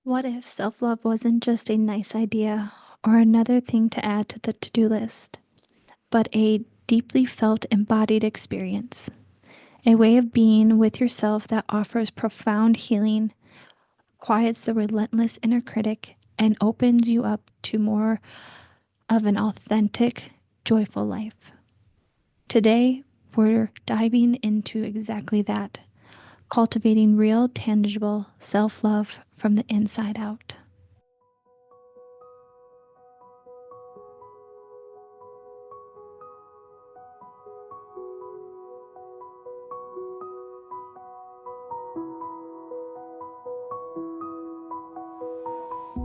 What if self love wasn't just a nice idea or another thing to add to the to do list, but a deeply felt embodied experience? A way of being with yourself that offers profound healing, quiets the relentless inner critic, and opens you up to more of an authentic, joyful life. Today, we're diving into exactly that, cultivating real, tangible self love from the inside out.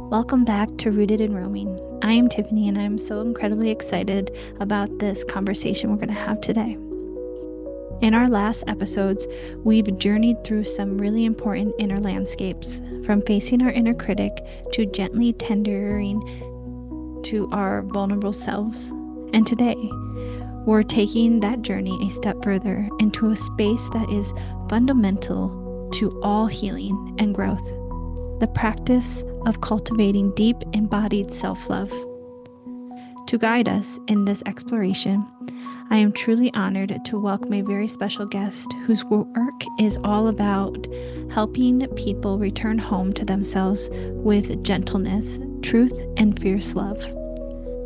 Welcome back to Rooted in Roaming. I am Tiffany, and I'm so incredibly excited about this conversation we're going to have today. In our last episodes, we've journeyed through some really important inner landscapes, from facing our inner critic to gently tendering to our vulnerable selves. And today, we're taking that journey a step further into a space that is fundamental to all healing and growth: the practice of cultivating deep embodied self love. To guide us in this exploration, I am truly honored to welcome a very special guest whose work is all about helping people return home to themselves with gentleness, truth, and fierce love.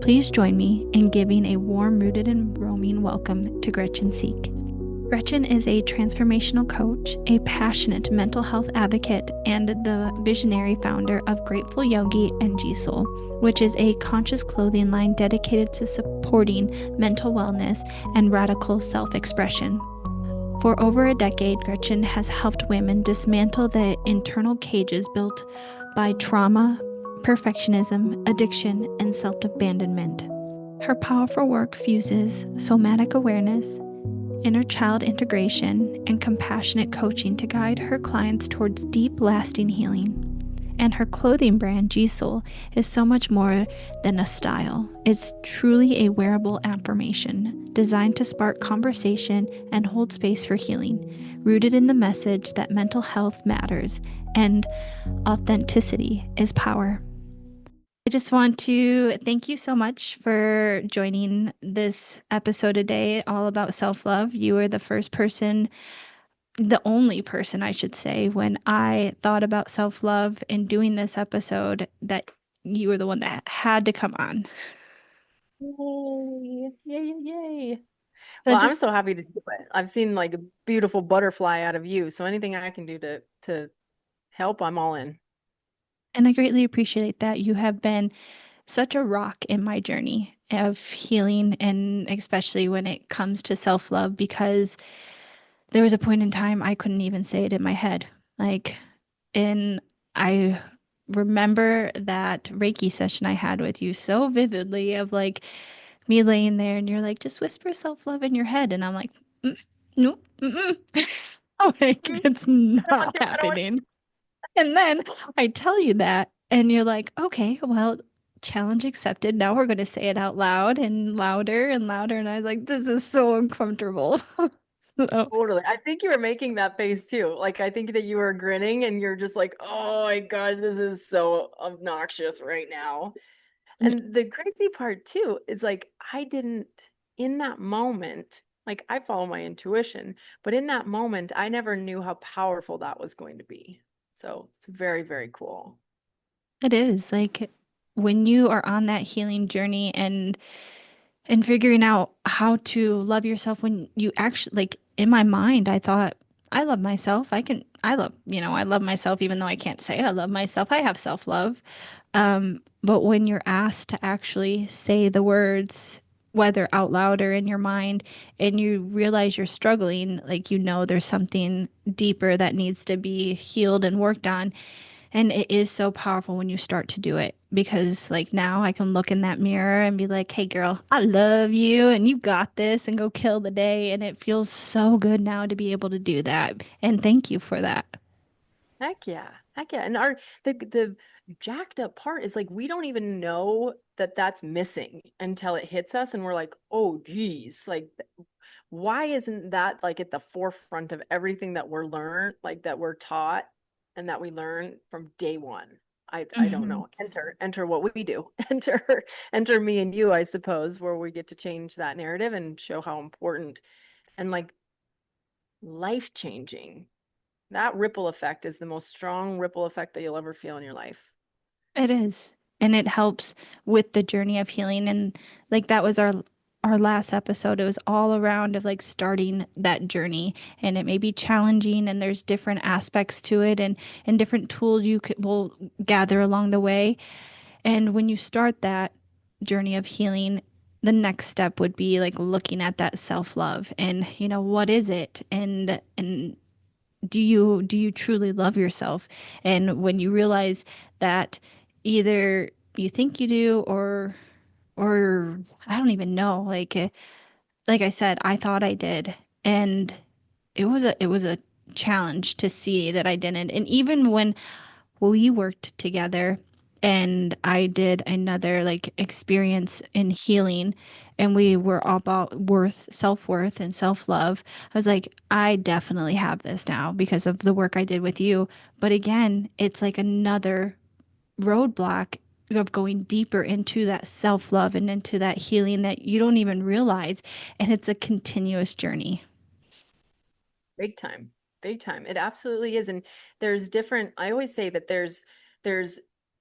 Please join me in giving a warm, rooted, and roaming welcome to Gretchen Seeck. Gretchen is a transformational coach, a passionate mental health advocate, and the visionary founder of Grateful Yogi and G Soul, which is a conscious clothing line dedicated to supporting mental wellness and radical self expression. For over a decade, Gretchen has helped women dismantle the internal cages built by trauma, perfectionism, addiction, and self abandonment. Her powerful work fuses somatic awareness, inner child integration, and compassionate coaching to guide her clients towards deep, lasting healing. And her clothing brand, G Soul, is so much more than a style. It's truly a wearable affirmation designed to spark conversation and hold space for healing, rooted in the message that mental health matters and authenticity is power. I just want to thank you so much for joining this episode today, all about self love. You were the first person, the only person, I should say, when I thought about self love in doing this episode, that you were the one that had to come on. Yay, yay, yay, yay. So Well, I'm just, so happy to do it. I've seen like a beautiful butterfly out of you. So anything I can do to help, I'm all in. and I greatly appreciate that. You have been such a rock in my journey of healing, and especially when it comes to self love, because there was a point in time I couldn't even say it in my head. Like, and I remember that Reiki session I had with you so vividly, of like me laying there and you're like, just whisper self love in your head. And I'm like, no, mm-mm. I'm like, Mm, it's I don't want not to, I don't want happening. And then I tell you that, and you're like, okay, well, challenge accepted. Now we're going to say it out loud and louder and louder. And I was like, this is so uncomfortable. So, totally. I think you were making that face too. Like I think that you were grinning and you're just like, oh my God, this is so obnoxious right now. And the crazy part too is like I didn't in that moment, like I follow my intuition, but in that moment, I never knew how powerful that was going to be. So it's very, very cool. it is like when you are on that healing journey and figuring out how to love yourself, when you actually, like, in my mind I thought, I love myself. I love, I love myself even though I can't say I love myself. I have self-love. But when you're asked to actually say the words, whether out loud or in your mind, and you realize you're struggling, like, there's something deeper that needs to be healed and worked on. And it is so powerful when you start to do it, because like now I can look in that mirror and be like, "Hey girl, I love you and you got this," and go kill the day. And it feels so good now to be able to do that. And thank you for that. Heck yeah. Heck yeah. And the jacked up part is like we don't even know that that's missing until it hits us and we're like, "Oh geez, like why isn't that like at the forefront of everything that we're learned, like that we're taught and that we learn from day one?" I don't know. Enter what we do. Enter me and you, I suppose, where we get to change that narrative and show how important and like life changing. That ripple effect is the most strong ripple effect that you'll ever feel in your life. It is. And it helps with the journey of healing. And like that was our last episode. It was all around of like starting that journey. And it may be challenging and there's different aspects to it and different tools will gather along the way. And when you start that journey of healing, the next step would be like looking at that self-love and what is it? And do you truly love yourself? And when you realize that either you think you do or I don't even know, like I said, I thought I did, and it was a challenge to see that I didn't. And even when we worked together and I did another like experience in healing and we were all about self-worth and self-love. I was like, I definitely have this now because of the work I did with you. But again, it's like another roadblock of going deeper into that self-love and into that healing that you don't even realize. And it's a continuous journey. Big time. Big time. It absolutely is. And there's different, I always say that there's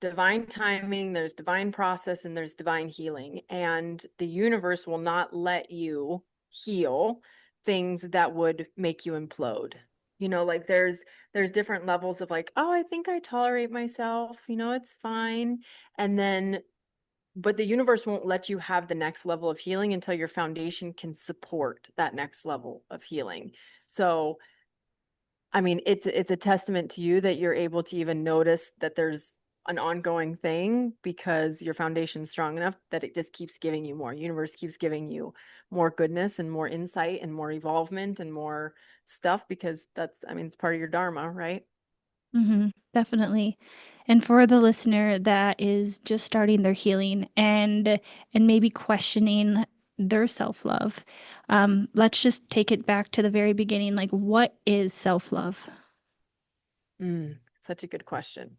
divine timing, there's divine process, and there's divine healing. And the universe will not let you heal things that would make you implode. Like there's different levels of like, oh, I think I tolerate myself, it's fine. And then but the universe won't let you have the next level of healing until your foundation can support that next level of healing. So I mean, it's a testament to you that you're able to even notice that there's an ongoing thing because your foundation's strong enough that it just keeps giving you more. Universe keeps giving you more goodness and more insight and more evolvement and more stuff because I mean, it's part of your dharma, right? Definitely. And for the listener that is just starting their healing and maybe questioning their self-love, let's just take it back to the very beginning. Like, what is self-love? Such a good question.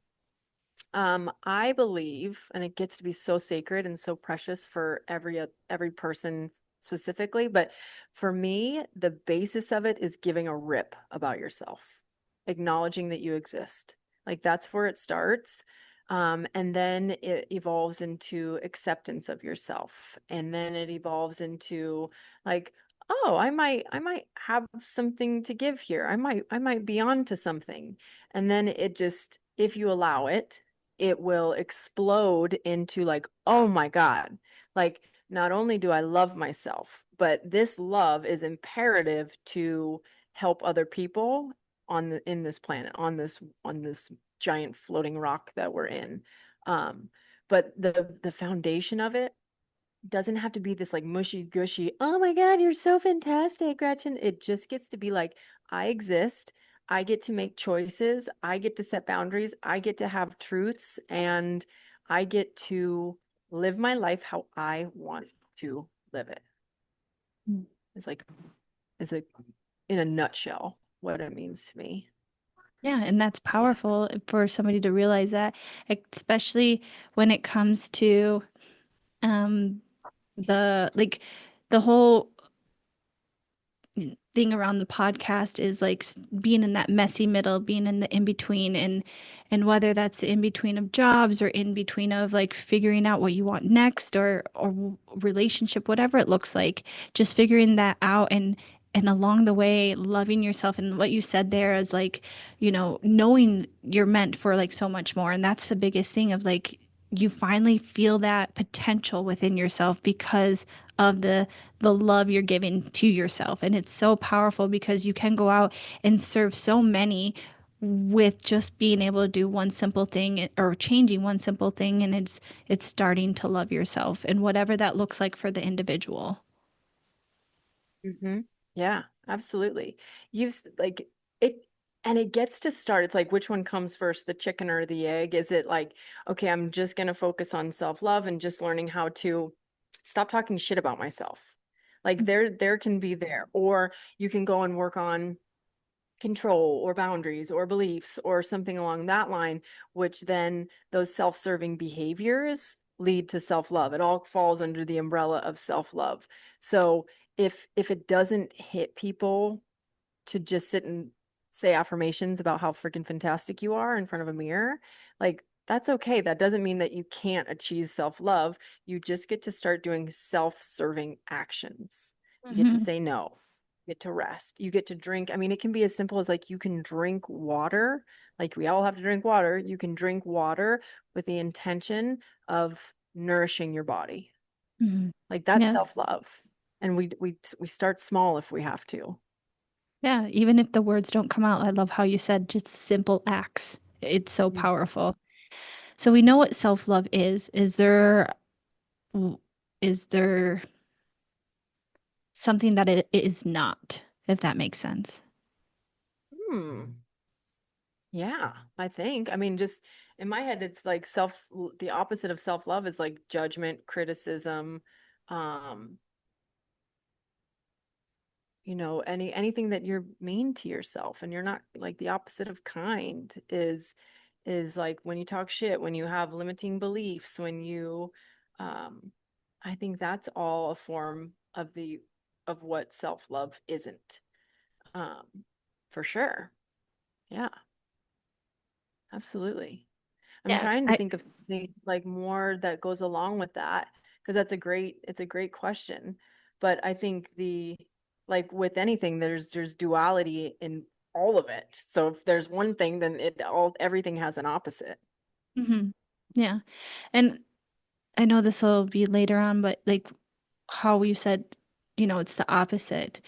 I believe, and it gets to be so sacred and so precious for every person specifically, but for me, the basis of it is giving a rip about yourself, acknowledging that you exist. Like that's where it starts. And then it evolves into acceptance of yourself. And then it evolves into like, oh, I might have something to give here. I might be on to something. And then it just, if you allow it, it will explode into like, oh my God, like not only do I love myself, but this love is imperative to help other people in this planet, on this giant floating rock that we're in. Um, but the foundation of it doesn't have to be this like mushy gushy, oh my God, you're so fantastic, Gretchen. It just gets to be like, I exist. I get to make choices. I get to set boundaries. I get to have truths and I get to live my life how I want to live it. Mm. It's like, it's like in a nutshell what it means to me. Yeah, and that's Yeah. powerful for somebody to realize that, especially when it comes to um the whole thing around the podcast is like being in that messy middle, being in the in between, and whether that's in between of jobs or in between of like figuring out what you want next or relationship, whatever it looks like, just figuring that out and along the way loving yourself. And what you said there is like, knowing you're meant for like so much more. And that's the biggest thing of like you finally feel that potential within yourself because of the love you're giving to yourself. And it's so powerful because you can go out and serve so many with just being able to do one simple thing or changing one simple thing, and it's starting to love yourself and whatever that looks like for the individual. Yeah, absolutely. Like it, and it gets to start. It's like, which one comes first, the chicken or the egg? Is it like, okay, I'm just going to focus on self-love and just learning how to stop talking shit about myself. Like there can be there, or you can go and work on control or boundaries or beliefs or something along that line, which then those self-serving behaviors lead to self-love. It all falls under the umbrella of self-love. So if it doesn't hit people to just sit and say affirmations about how freaking fantastic you are in front of a mirror, like that's okay. That doesn't mean that you can't achieve self-love. You just get to start doing self-serving actions. You get to Hmm. say no. You get to rest. You get to drink. I mean, it can be as simple as like you can drink water. Like we all have to drink water. You can drink water with the intention of nourishing your body. Hmm. Like that's Yes. self-love. And we start small if we have to. Yeah. Even if the words don't come out, I love how you said just simple acts. It's so Mhm. powerful. So we know what self-love is. W- is there something that it is not, if that makes sense? Hmm. Yeah, I think. I mean, just in my head, it's like the opposite of self-love is like judgment, criticism, um, anything that you're mean to yourself and you're not like the opposite of kind is like when you talk shit, when you have limiting beliefs, when you um I think that's all a form of what self-love isn't. Um, for sure. Yeah, absolutely. I'm Yeah. trying to think of something like more that goes along with that because it's a great question. But I think like with anything, there's duality in all of it. So if there's one thing, then everything has an opposite. Hmm. Yeah. And I know this will be later on, but like how you said, it's the opposite.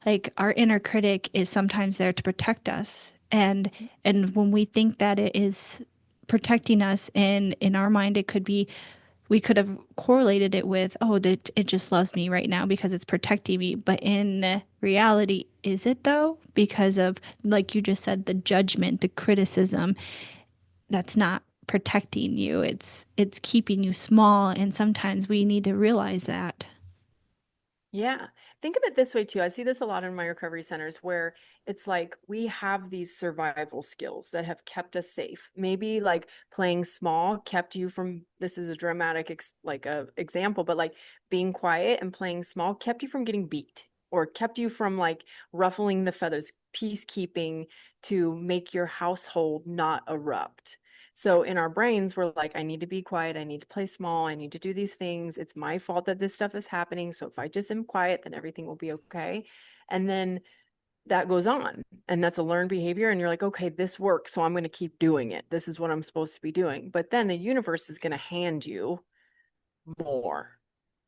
Like our inner critic is sometimes there to protect us. And when we think that it is protecting us, and in our mind it could be, we could have correlated it with, oh, that it just loves me right now because it's protecting me. But in reality, is it though? Because of, like you just said, the judgment, the criticism, that's not protecting you. It's keeping you small, and sometimes we need to realize that. Yeah. Think of it this way too. I see this a lot in my recovery centers where it's like we have these survival skills that have kept us safe. Maybe like playing small kept you from, this is a dramatic like a example, but like being quiet and playing small kept you from getting beat or kept you from like ruffling the feathers, peacekeeping to make your household not erupt. So in our brains, we're like, I need to be quiet. I need to play small. I need to do these things. It's my fault that this stuff is happening. So if I just am quiet, then everything will be okay. And then that goes on. And that's a learned behavior. And you're like, okay, this works. So I'm going to keep doing it. This is what I'm supposed to be doing. But then the universe is going to hand you more.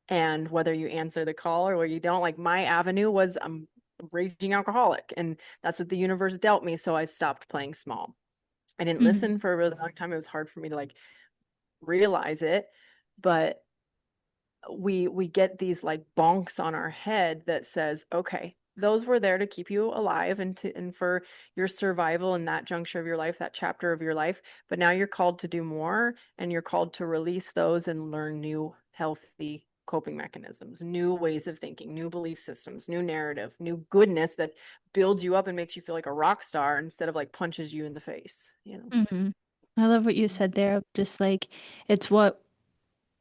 And whether you answer the call or you don't, like my avenue was I'm a raging alcoholic. And that's what the universe dealt me. So I stopped playing small. I didn't Mhm. listen for a really long time. It was hard for me to like realize it, but we get these like bonks on our head that says, okay, those were there to keep you alive and for your survival in that juncture of your life, that chapter of your life. But now you're called to do more and you're called to release those and learn new healthy coping mechanisms, new ways of thinking, new belief systems, new narrative, new goodness that builds you up and makes you feel like a rock star instead of like punches you in the face, you know? Mhm. I love what you said there, of just like it's what,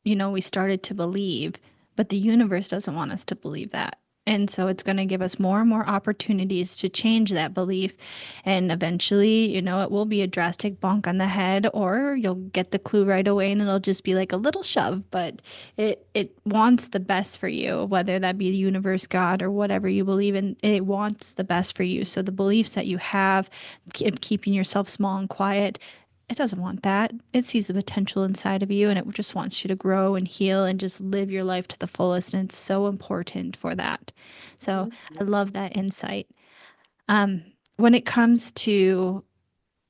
we started to believe, but the universe doesn't want us to believe that. And so it's going to give us more and more opportunities to change that belief. And eventually, it will be a drastic bonk on the head, or you'll get the clue right away and it'll just be like a little shove. But it wants the best for you, whether that be the universe, God, or whatever you believe in. It wants the best for you. So the beliefs that you have, keeping yourself small and quiet, it doesn't want that. It sees the potential inside of you and it just wants you to grow and heal and just live your life to the fullest. And it's so important for that. So I Mhm. love that insight. Um, when it comes to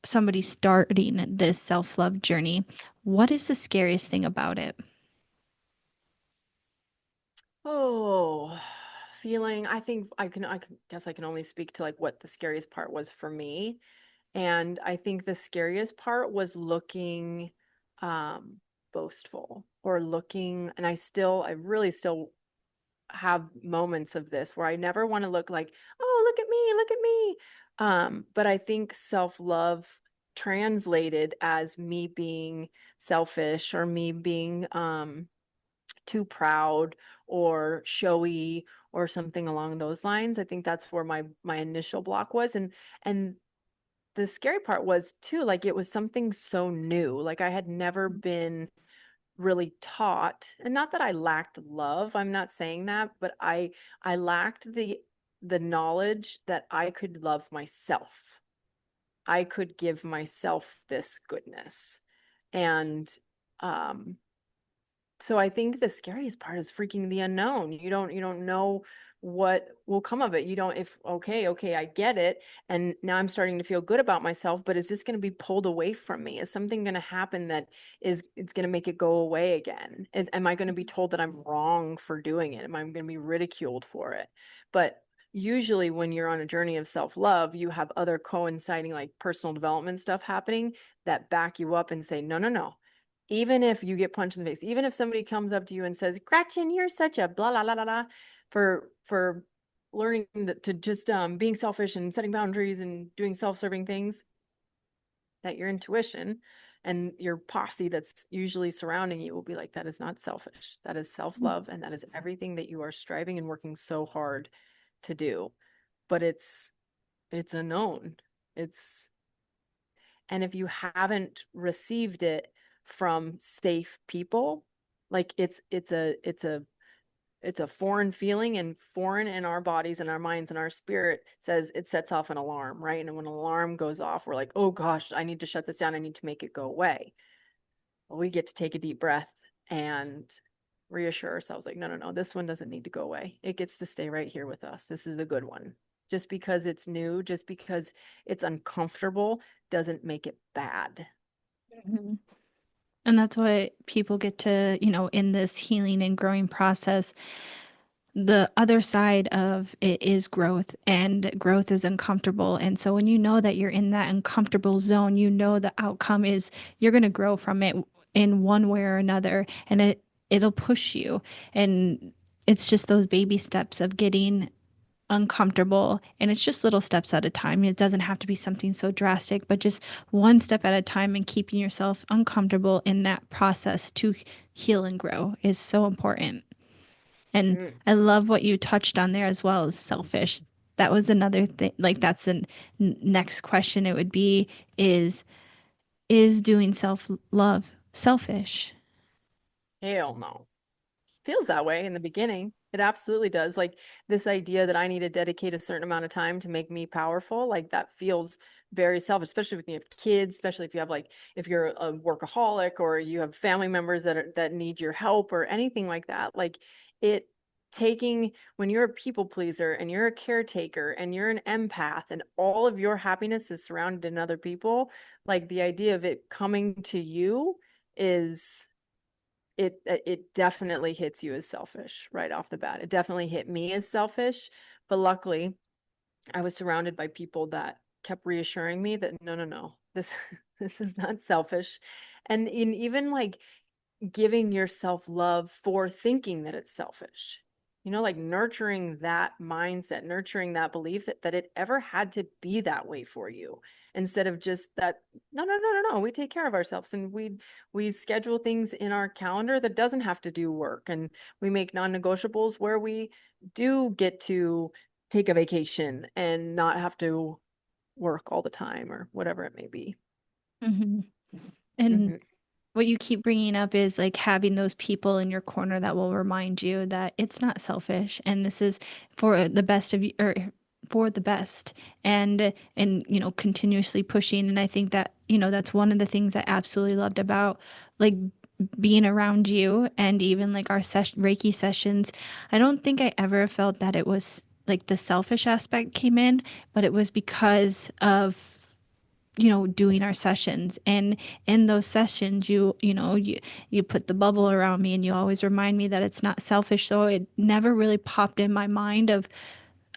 somebody starting this self love journey, what is the scariest thing about it? Oh, feeling, I think guess I can only speak to like what the scariest part was for me. And I think the scariest part was looking um boastful or looking, and I really still have moments of this where I never want to look like, oh, look at me, look at me. But I think self-love translated as me being selfish or me being too proud or showy or something along those lines. I think that's where my initial block was. And the scary part was too, like it was something so new. Like I had never been really taught, and not that I lacked love, I'm not saying that, but I lacked the knowledge that I could love myself. I could give myself this goodness. And um so I think the scariest part is freaking the unknown. You don't know what will come of it. You don't if okay, I get it. And now I'm starting to feel good about myself, but is this going to be pulled away from me? Is something going to happen that is it's going to make it go away again? Am I going to be told that I'm wrong for doing it? Am I going to be ridiculed for it? But usually when you're on a journey of self-love, you have other coinciding like personal development stuff happening that back you up and say, no, no, no, even if you get punched in the face, even if somebody comes up to you and says, Gretchen, you're such a blah, blah, blah, blah, blah, for learning to just being selfish and setting boundaries and doing self-serving things, that your intuition and your posse that's usually surrounding you will be like, that is not selfish. That is self-love. And that is everything that you are striving and working so hard to do. But it's a known. It's And if you haven't received it from safe people, like it's a foreign feeling, and foreign in our bodies and our minds and our spirit says it sets off an alarm, right? And when an alarm goes off, we're like, oh gosh, I need to shut this down. I need to make it go away. Well, we get to take a deep breath and reassure ourselves like, no, no, no, this one doesn't need to go away. It gets to stay right here with us. This is a good one. Just because it's new, just because it's uncomfortable doesn't make it bad. Mhm. And that's what people get to, in this healing and growing process. The other side of it is growth, and growth is uncomfortable. And so when you know that you're in that uncomfortable zone, you know the outcome is you're going to grow from it in one way or another, and it'll push you. And it's just those baby steps of getting uncomfortable, and it's just little steps at a time. It doesn't have to be something so drastic, but just one step at a time, and keeping yourself uncomfortable in that process to heal and grow is so important. And Mm. I love what you touched on there as well as selfish. That was another thing. Like that's the next question. It would be is doing self love selfish? Hell no. Feels that way in the beginning. It absolutely does. Like this idea that I need to dedicate a certain amount of time to make me powerful, like that feels very selfish, especially when you have kids, especially if you have like if you're a workaholic or you have family members that need your help or anything like that. Like it taking when you're a people pleaser and you're a caretaker and you're an empath and all of your happiness is surrounded in other people, like the idea of it coming to you is it definitely hits you as selfish right off the bat. It definitely hit me as selfish, but luckily I was surrounded by people that kept reassuring me that no, no, no, this this is not selfish. And in even like giving yourself love for thinking that it's selfish. Like nurturing that mindset, nurturing that belief that it ever had to be that way for you instead of just that, no, no, no, no, no, we take care of ourselves and we schedule things in our calendar that doesn't have to do work. And we make non-negotiables where we do get to take a vacation and not have to work all the time or whatever it may be. Hmm. And Mhm. what you keep bringing up is like having those people in your corner that will remind you that it's not selfish, and this is for the best of you, or for the best. And continuously pushing. And I think that that's one of the things I absolutely loved about like being around you, and even like our Reiki sessions. I don't think I ever felt that it was like the selfish aspect came in, but it was because of doing our sessions. And in those sessions, you put the bubble around me, and you always remind me that it's not selfish. So it never really popped in my mind of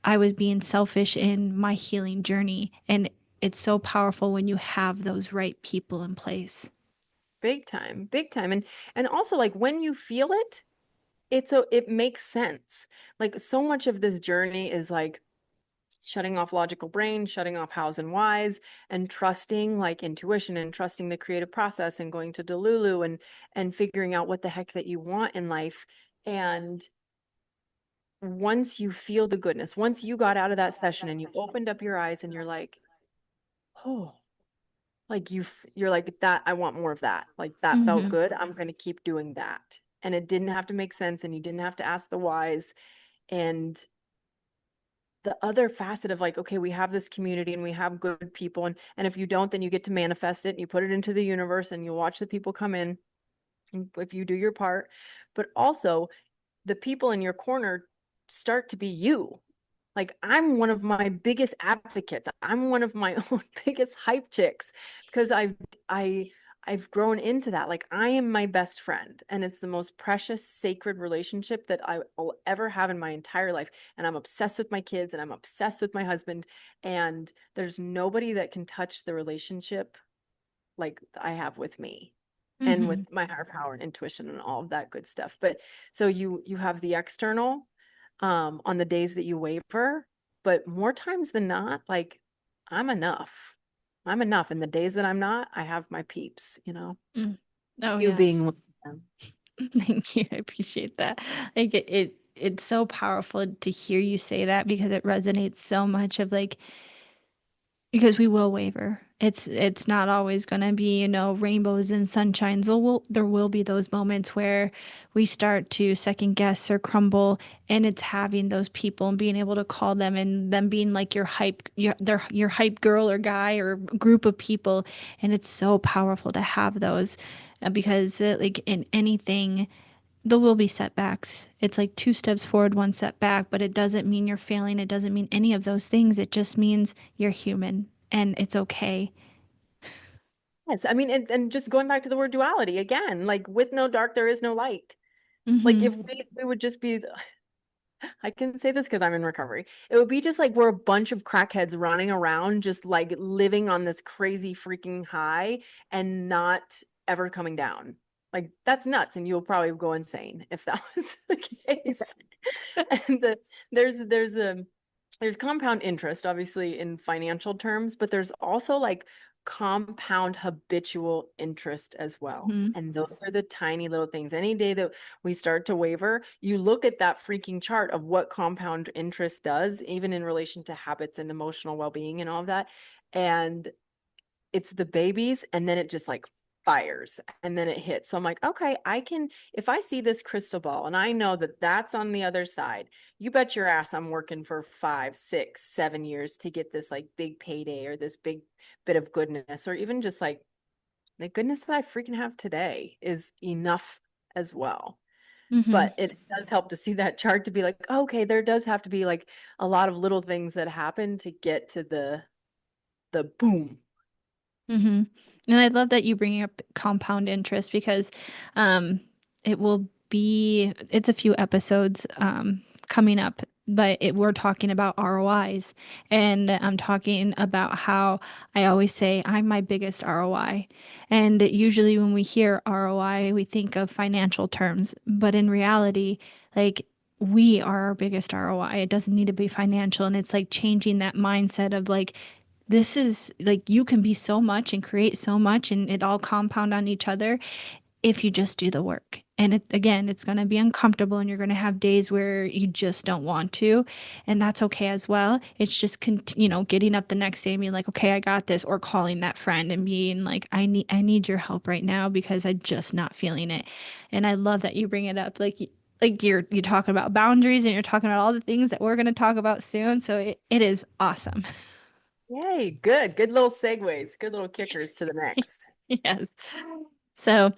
I was being selfish in my healing journey. And it's so powerful when you have those right people in place. Big time, big time. And also like when you feel it, it makes sense. Like so much of this journey is like shutting off logical brain, shutting off hows and whys, and trusting like intuition and trusting the creative process and going to Delulu and figuring out what the heck that you want in life. And once you feel the goodness, once you got out of that session and you opened up your eyes and you're like, oh, like you're like that, I want more of that. Like that felt Mm-hmm. good. I'm going to keep doing that. And it didn't have to make sense and you didn't have to ask the whys. And the other facet of like, okay, we have this community and we have good people. And if you don't, then you get to manifest it and you put it into the universe and you watch the people come in if you do your part. But also the people in your corner start to be you. Like I'm one of my biggest advocates. I'm one of my own biggest hype chicks because I I've grown into that. Like I am my best friend and it's the most precious sacred relationship that I will ever have in my entire life. And I'm obsessed with my kids and I'm obsessed with my husband and there's nobody that can touch the relationship like I have with me and with Mm-hmm. my higher power and intuition and all of that good stuff. But so you have the external on the days that you waver, but more times than not, like I'm enough. I'm enough. And the days that I'm not, I have my peeps, you know, Mm. Oh, you being yes. one of them. Thank you. I appreciate that. Like it's so powerful to hear you say that because it resonates so much of like because we will waver. It's not always going to be, rainbows and sunshines. There will be those moments where we start to second guess or crumble, and it's having those people and being able to call them and them being like your hype girl or guy or group of people, and it's so powerful to have those because like in anything there will be setbacks. It's like two steps forward, one step back, but it doesn't mean you're failing. It doesn't mean any of those things. It just means you're human and it's okay. Yes. I mean, and just going back to the word duality again, like with no dark, there is no light. Like Mm-hmm. if we would just be I can say this because I'm in recovery. It would be just like we're a bunch of crackheads running around, just like living on this crazy freaking high and not ever coming down. Like that's nuts, and you'll probably go insane if that was the case. And there's compound interest, obviously, in financial terms, but there's also like compound habitual interest as well. Mm-hmm. And those are the tiny little things. Any day that we start to waver, you look at that freaking chart of what compound interest does, even in relation to habits and emotional well being and all of that. And it's the babies, and then it just like fires and then it hits. So I'm like, okay, I can, if I see this crystal ball and I know that that's on the other side, you bet your ass I'm working for 5, 6, 7 years to get this like big payday or this big bit of goodness, or even just like the goodness that I freaking have today is enough as well. Mm-hmm. But it does help to see that chart to be like, okay, there does have to be like a lot of little things that happen to get to the boom. Mm-hmm. And I love that you bring up compound interest because um, it's a few episodes coming up, but we're talking about ROIs. And I'm talking about how I always say I'm my biggest ROI. And usually when we hear ROI, we think of financial terms, but in reality, like, we are our biggest ROI. It doesn't need to be financial. And it's like changing that mindset of like, this is like you can be so much and create so much and it all compound on each other if you just do the work. And it's going to be uncomfortable and you're going to have days where you just don't want to, and that's okay as well. It's just getting up the next day and being like, okay, I got this, or calling that friend and being like, I need your help right now because I'm just not feeling it. And I love that you bring it up, like you're talking about boundaries and you're talking about all the things that we're going to talk about soon. So it is awesome. Yay, good. Good little segues, good little kickers to the next. Yes. So,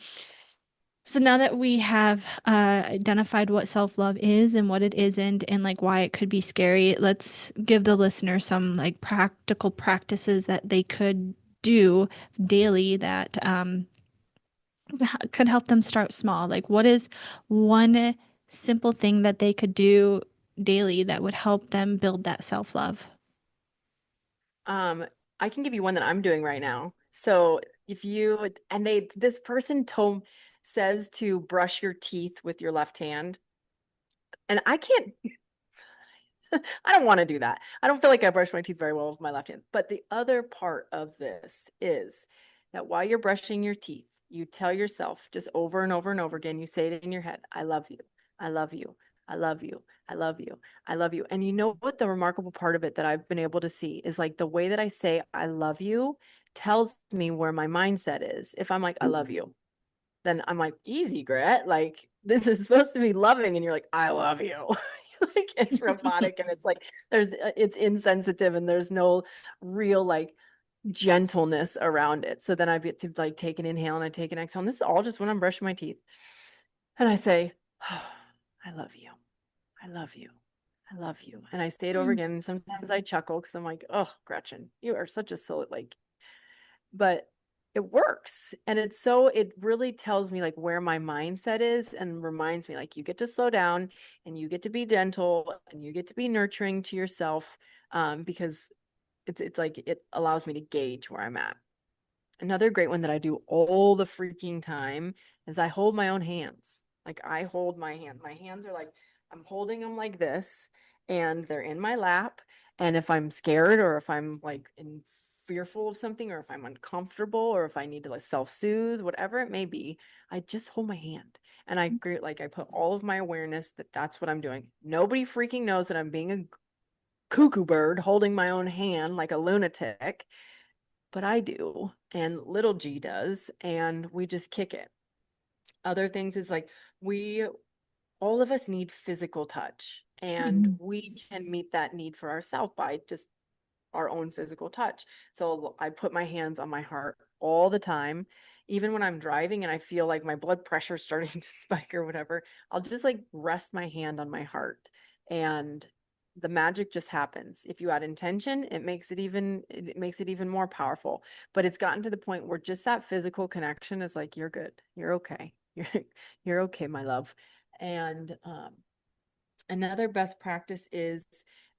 so now that we have identified what self-love is and what it isn't, and like why it could be scary, let's give the listener some like practical practices that they could do daily that could help them start small. Like, what is one simple thing that they could do daily that would help them build that self-love? Um, I can give you one that I'm doing right now. So if you and they this person told says to brush your teeth with your left hand, and I can't I don't want to do that. I don't feel like I brush my teeth very well with my left hand. But the other part of this is that while you're brushing your teeth, you tell yourself just over and over and over again, you say it in your head, I love you. I love you. I love you. I love you. I love you. And you know what the remarkable part of it that I've been able to see is like the way that I say I love you tells me where my mindset is. If I'm like, I love you, then I'm like, easy, Gret. Like, this is supposed to be loving. And you're like, I love you. Like, it's robotic and it's like, it's insensitive and there's no real like gentleness around it. So then I get to like take an inhale and I take an exhale. And this is all just when I'm brushing my teeth. And I say, oh, I love you. I love you. I love you. And I say it over again. And sometimes I chuckle because I'm like, oh, Gretchen, you are such a silly, like, but it works. And it really tells me like where my mindset is and reminds me like you get to slow down and you get to be gentle and you get to be nurturing to yourself, because it's like it allows me to gauge where I'm at. Another great one that I do all the freaking time is I hold my own hands. Like I hold my hand. My hands are like, I'm holding them like this and they're in my lap. And if I'm scared or if I'm like fearful of something or if I'm uncomfortable or if I need to like self-soothe, whatever it may be, I just hold my hand. And I put all of my awareness that that's what I'm doing. Nobody freaking knows that I'm being a cuckoo bird holding my own hand like a lunatic, but I do, and little G does, and we just kick it. Other things is like all of us need physical touch, and we can meet that need for ourselves by just our own physical touch. So I put my hands on my heart all the time, even when I'm driving and I feel like my blood pressure is starting to spike or whatever. I'll just like rest my hand on my heart, and the magic just happens. If you add intention, it makes it even more powerful. But it's gotten to the point where just that physical connection is like, you're good, you're okay, you're okay, my love. And another best practice is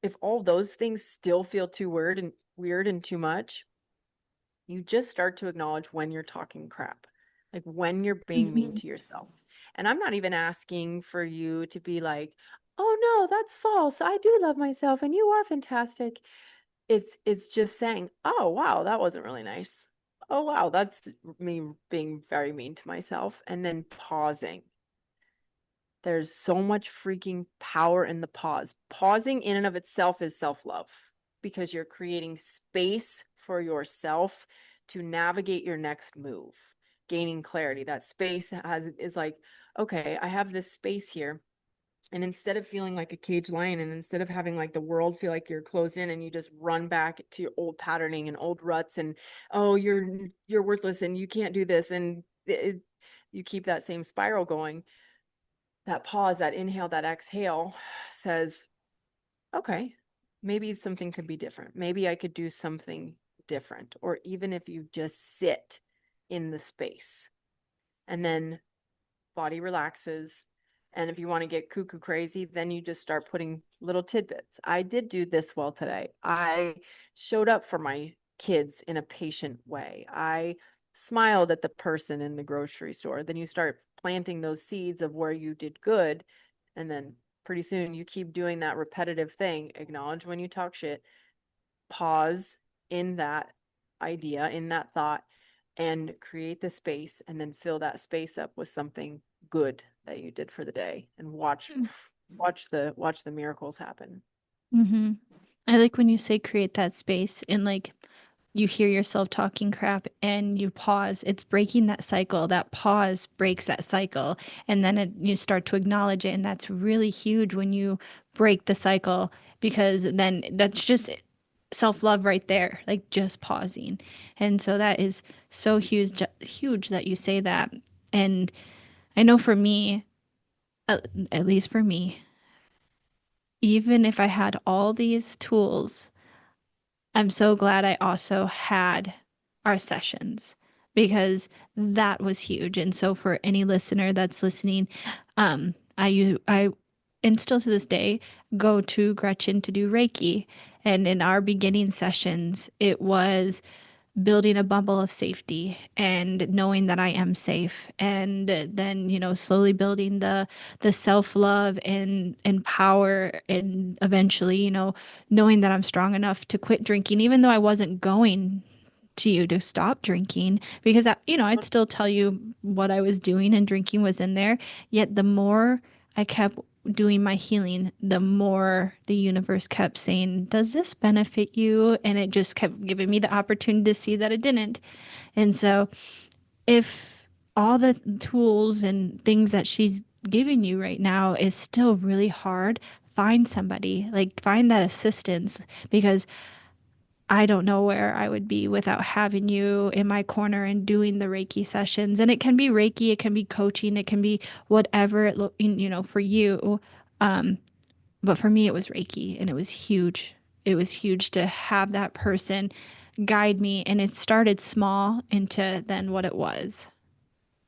if all those things still feel too weird and too much, you just start to acknowledge when you're talking crap, like when you're being mean to yourself. And I'm not even asking for you to be like, oh no, that's false. I do love myself and you are fantastic. It's just saying, oh wow, that wasn't really nice. Oh wow, that's me being very mean to myself. And then pausing. There's so much freaking power in the pause. Pausing in and of itself is self-love because you're creating space for yourself to navigate your next move, gaining clarity. That space is like, okay, I have this space here. And instead of feeling like a caged lion and instead of having like the world feel like you're closed in and you just run back to your old patterning and old ruts and, oh, you're worthless and you can't do this. And you keep that same spiral going. That pause, that inhale, that exhale says, okay, maybe something could be different. Maybe I could do something different. Or even if you just sit in the space and then body relaxes. And if you want to get cuckoo crazy, then you just start putting little tidbits. I did do this well today. I showed up for my kids in a patient way. I smiled at the person in the grocery store. Then you start planting those seeds of where you did good. And then pretty soon you keep doing that repetitive thing. Acknowledge when you talk shit, pause in that idea, in that thought, and create the space and then fill that space up with something good that you did for the day and watch the miracles happen. I like when you say create that space and like you hear yourself talking crap and you pause. It's breaking that cycle. That pause breaks that cycle. And then you start to acknowledge it. And that's really huge when you break the cycle because then that's just self love right there, like just pausing. And so that is so huge that you say that. And I know for me, at least for me, even if I had all these tools, I'm so glad I also had our sessions because that was huge. And so for any listener that's listening, I and still to this day go to Gretchen to do Reiki. And in our beginning sessions, it was building a bubble of safety and knowing that I am safe, and then slowly building the self-love and power, and eventually knowing that I'm strong enough to quit drinking, even though I wasn't going to you to stop drinking, because I'd still tell you what I was doing, and drinking was in there. Yet the more I kept doing my healing, the more the universe kept saying, "Does this benefit you?" And it just kept giving me the opportunity to see that it didn't. And so, if all the tools and things that she's giving you right now is still really hard, find somebody, like find that assistance, because I don't know where I would be without having you in my corner and doing the Reiki sessions. And it can be Reiki, it can be coaching, it can be whatever for you. Um, but for me, it was Reiki, and it was huge. It was huge to have that person guide me. And it started small into then what it was.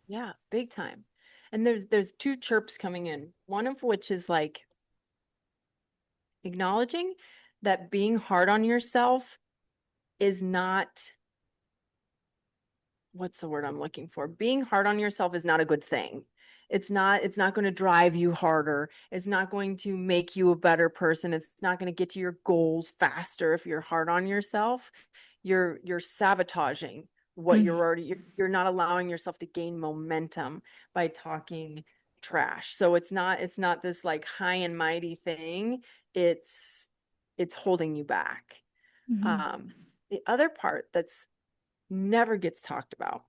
Yeah, big time. And there's two chirps coming in. One of which is like acknowledging that being hard on yourself is not, what's the word I'm looking for? Being hard on yourself is not a good thing. It's not going to drive you harder. It's not going to make you a better person. It's not going to get to your goals faster if you're hard on yourself. You're sabotaging what Mm, you're not allowing yourself to gain momentum by talking trash. So it's not this like high and mighty thing. It's it's holding you back. mhm, The other part that's never gets talked about,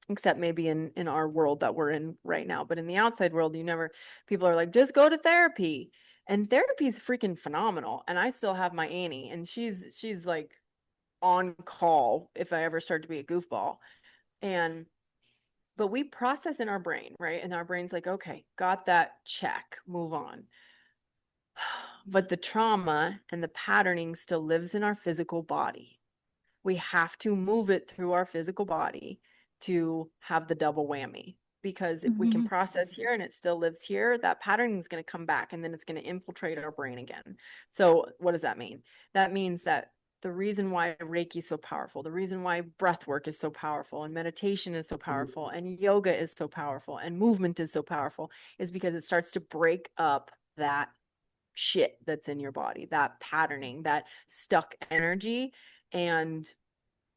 except maybe in our world that we're in right now, but in the outside world, you never, people are like, just go to therapy. And therapy is freaking phenomenal. And I still have my Annie, and she's like on call if I ever start to be a goofball. And but we process in our brain, right? And our brain's like, okay, got that, check, move on. But the trauma and the patterning still lives in our physical body. We have to move it through our physical body to have the double whammy. Because if we can mhm, process here and it still lives here, that pattern is going to come back and then it's going to infiltrate our brain again. So, what does that mean? That means that the reason why Reiki is so powerful, the reason why breath work is so powerful, and meditation is so powerful, and yoga is so powerful, and movement is so powerful, is because it starts to break up that shit that's in your body, that patterning, that stuck energy. And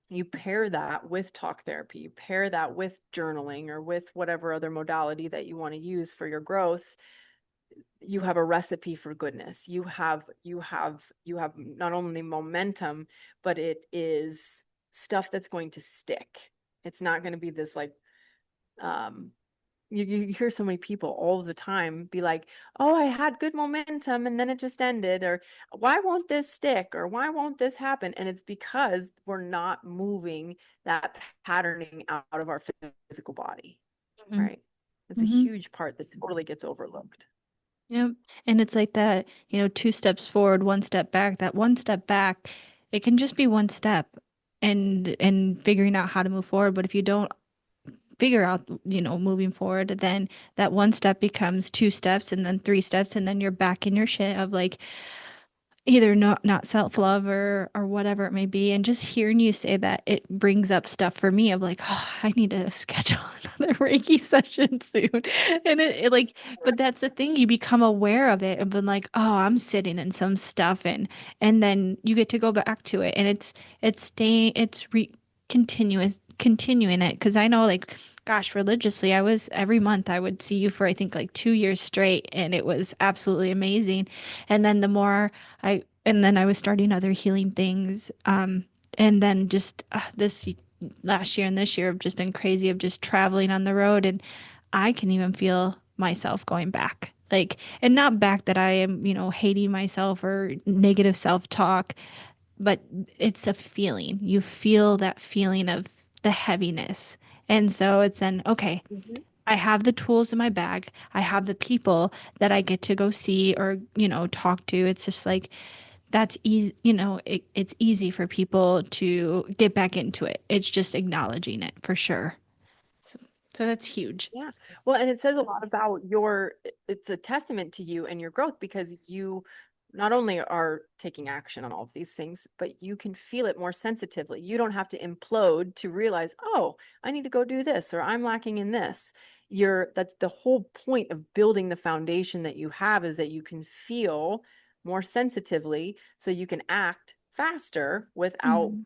you pair that with talk therapy, you pair that with journaling or with whatever other modality that you want to use for your growth. You have a recipe for goodness. You have not only momentum, but it is stuff that's going to stick. It's not going to be this like um you hear so many people all the time be like, oh, I had good momentum and then it just ended, or why won't this stick, or why won't this happen? And it's because we're not moving that patterning out of our physical body, mhm, right? It's a mhm. huge part that totally gets overlooked. Yep. And it's like that, two steps forward, one step back. That one step back, it can just be one step, and figuring out how to move forward. But if you don't figure out, moving forward, then that one step becomes two steps, and then three steps, and then you're back in your shit of like either not self-love or whatever it may be. And just hearing you say that, it brings up stuff for me of like, oh, I need to schedule another Reiki session soon. And it like, but that's the thing, you become aware of it and been like, oh, I'm sitting in some stuff, and then you get to go back to it, and it's staying, continuing it. Because I know, like, gosh, religiously, I was every month I would see you for I think like 2 years straight, and it was absolutely amazing. And then the more and then I was starting other healing things. And then just this last year and this year have just been crazy of just traveling on the road. And I can even feel myself going back. Like, and not back that I am, hating myself or negative self talk, but it's a feeling. You feel that feeling of the heaviness. And so it's then, okay, Mhm. I have the tools in my bag. I have the people that I get to go see or, talk to. It's just like, that's easy, it's easy for people to get back into it. It's just acknowledging it for sure. So, so that's huge. Yeah. Well, and it says a lot about your, it's a testament to you and your growth because not only are taking action on all of these things, but you can feel it more sensitively. You don't have to implode to realize, oh, I need to go do this, or I'm lacking in this. That's the whole point of building the foundation that you have, is that you can feel more sensitively so you can act faster without Mm-hmm.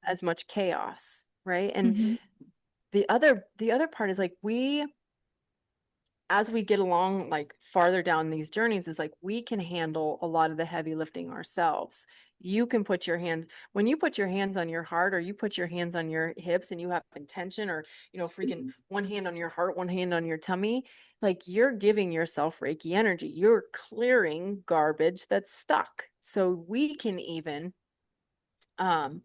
as much chaos, right? And Mm-hmm. the other part is like, as we get along, like farther down these journeys, is like we can handle a lot of the heavy lifting ourselves. You can put your hands, when you put your hands on your heart, or you put your hands on your hips and you have intention, or freaking one hand on your heart, one hand on your tummy, like you're giving yourself Reiki energy. You're clearing garbage that's stuck. So we can even um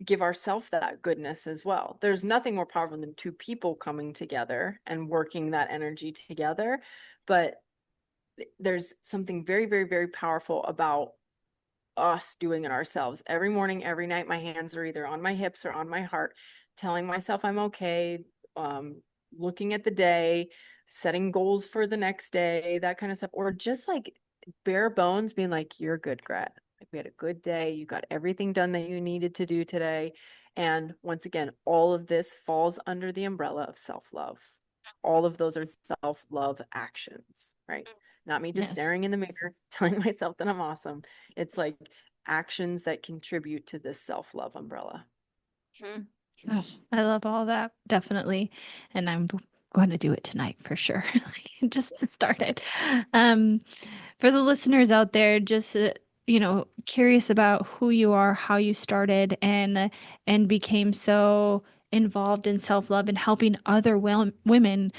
give ourselves that goodness as well. There's nothing more powerful than two people coming together and working that energy together. But there's something very, very, very powerful about us doing it ourselves. Every morning, every night, my hands are either on my hips or on my heart, telling myself I'm okay, um, looking at the day, setting goals for the next day, that kind of stuff. Or just like bare bones being like, you're good, Gret. Like, we had a good day. You got everything done that you needed to do today. And once again, all of this falls under the umbrella of self-love. All of those are self-love actions, right? Not me just Yes. staring in the mirror, telling myself that I'm awesome. It's like actions that contribute to this self-love umbrella. Mhm. Oh, I love all that, definitely. And I'm going to do it tonight for sure. Just get started. Um, for the listeners out there, just curious about who you are, how you started, and became so involved in self-love and helping other women,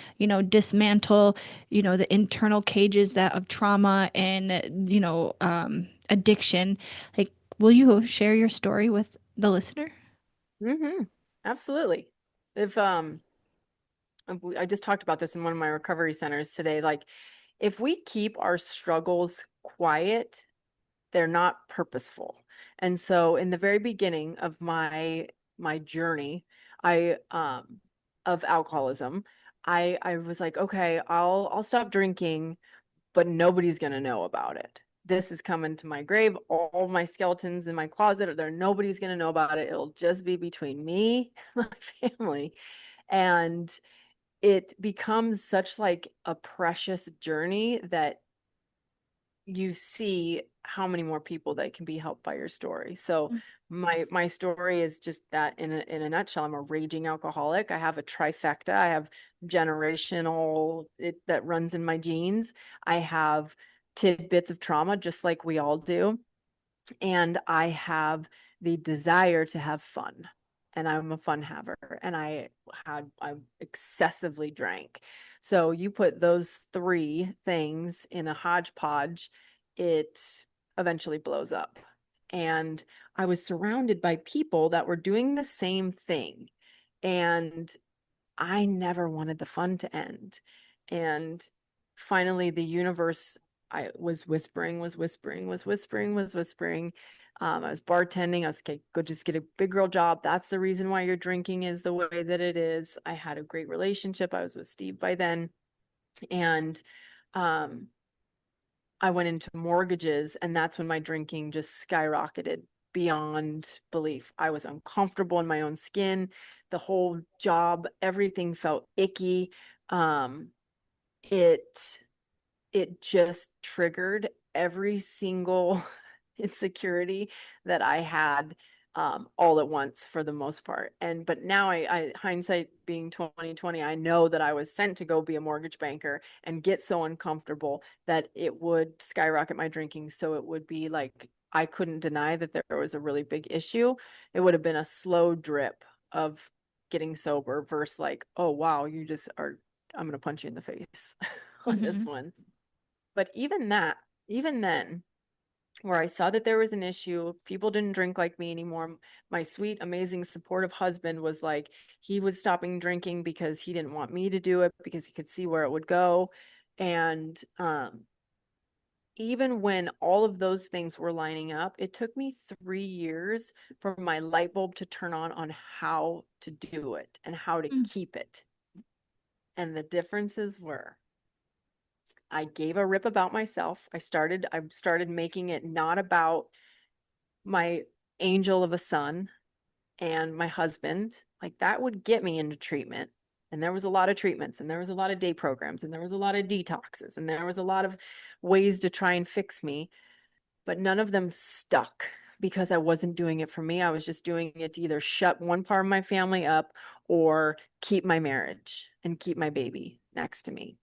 dismantle, the internal cages that of trauma and addiction. Like, will you share your story with the listener? Mm-hmm. Absolutely. If I just talked about this in one of my recovery centers today, like if we keep our struggles quiet, they're not purposeful. And so in the very beginning of my journey, I of alcoholism, I was like, okay, I'll stop drinking, but nobody's going to know about it. This is coming to my grave. All of my skeletons in my closet are there. Nobody's going to know about it. It'll just be between me, my family. And it becomes such like a precious journey that you see how many more people that can be helped by your story. So my story is just that in a nutshell. I'm a raging alcoholic. I have a trifecta. I have generational that runs in my genes. I have tidbits of trauma, just like we all do, and I have the desire to have fun. And I'm a fun haver, and I excessively drank. So you put those three things in a hodgepodge, it eventually blows up. And I was surrounded by people that were doing the same thing. And I never wanted the fun to end. And finally, the universe, I was whispering, was whispering, was whispering, was whispering. I was bartending. I was okay, go just get a big girl job. That's the reason why your drinking is the way that it is. I had a great relationship. I was with Steve by then. And um, I went into mortgages, and that's when my drinking just skyrocketed beyond belief. I was uncomfortable in my own skin. The whole job, everything felt icky. Um, it it just triggered every single insecurity that I had, all at once for the most part. And but now I hindsight being 2020, I know that I was sent to go be a mortgage banker and get so uncomfortable that it would skyrocket my drinking. So it would be like I couldn't deny that there was a really big issue. It would have been a slow drip of getting sober versus like, oh wow, you just are, I'm gonna punch you in the face on this Mm-hmm. one. But even that, even then, where I saw that there was an issue, people didn't drink like me anymore. My sweet, amazing, supportive husband was like, he was stopping drinking because he didn't want me to do it because he could see where it would go. And even when all of those things were lining up, it took me 3 years for my light bulb to turn on how to do it and how to keep it. And the differences were I gave a rip about myself. I started making it not about my angel of a son and my husband. Like that would get me into treatment. And there was a lot of treatments, and there was a lot of day programs, and there was a lot of detoxes, and there was a lot of ways to try and fix me, but none of them stuck because I wasn't doing it for me. I was just doing it to either shut one part of my family up or keep my marriage and keep my baby next to me.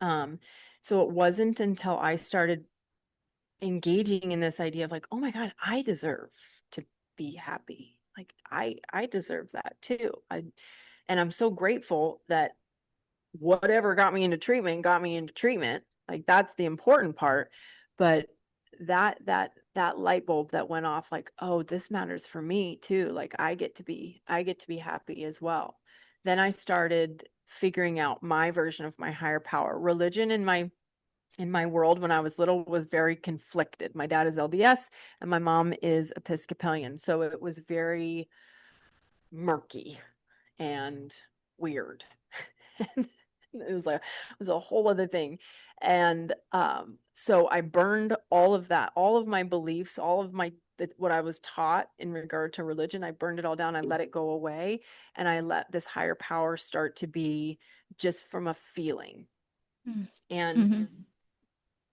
So it wasn't until I started engaging in this idea of like, oh my God, I deserve to be happy. Like I deserve that too. And I'm so grateful that whatever got me into treatment got me into treatment. Like that's the important part. But that light bulb that went off, like, oh, this matters for me too. Like I get to be happy as well. Then I started figuring out my version of my higher power. Religion in my world when I was little was very conflicted. My dad is LDS and my mom is Episcopalian. So it was very murky and weird. It was a whole other thing. And so I burned all of that, all of my beliefs, all of my what I was taught in regard to religion. I burned it all down. I let it go away, and I let this higher power start to be just from a feeling. And Mm-hmm.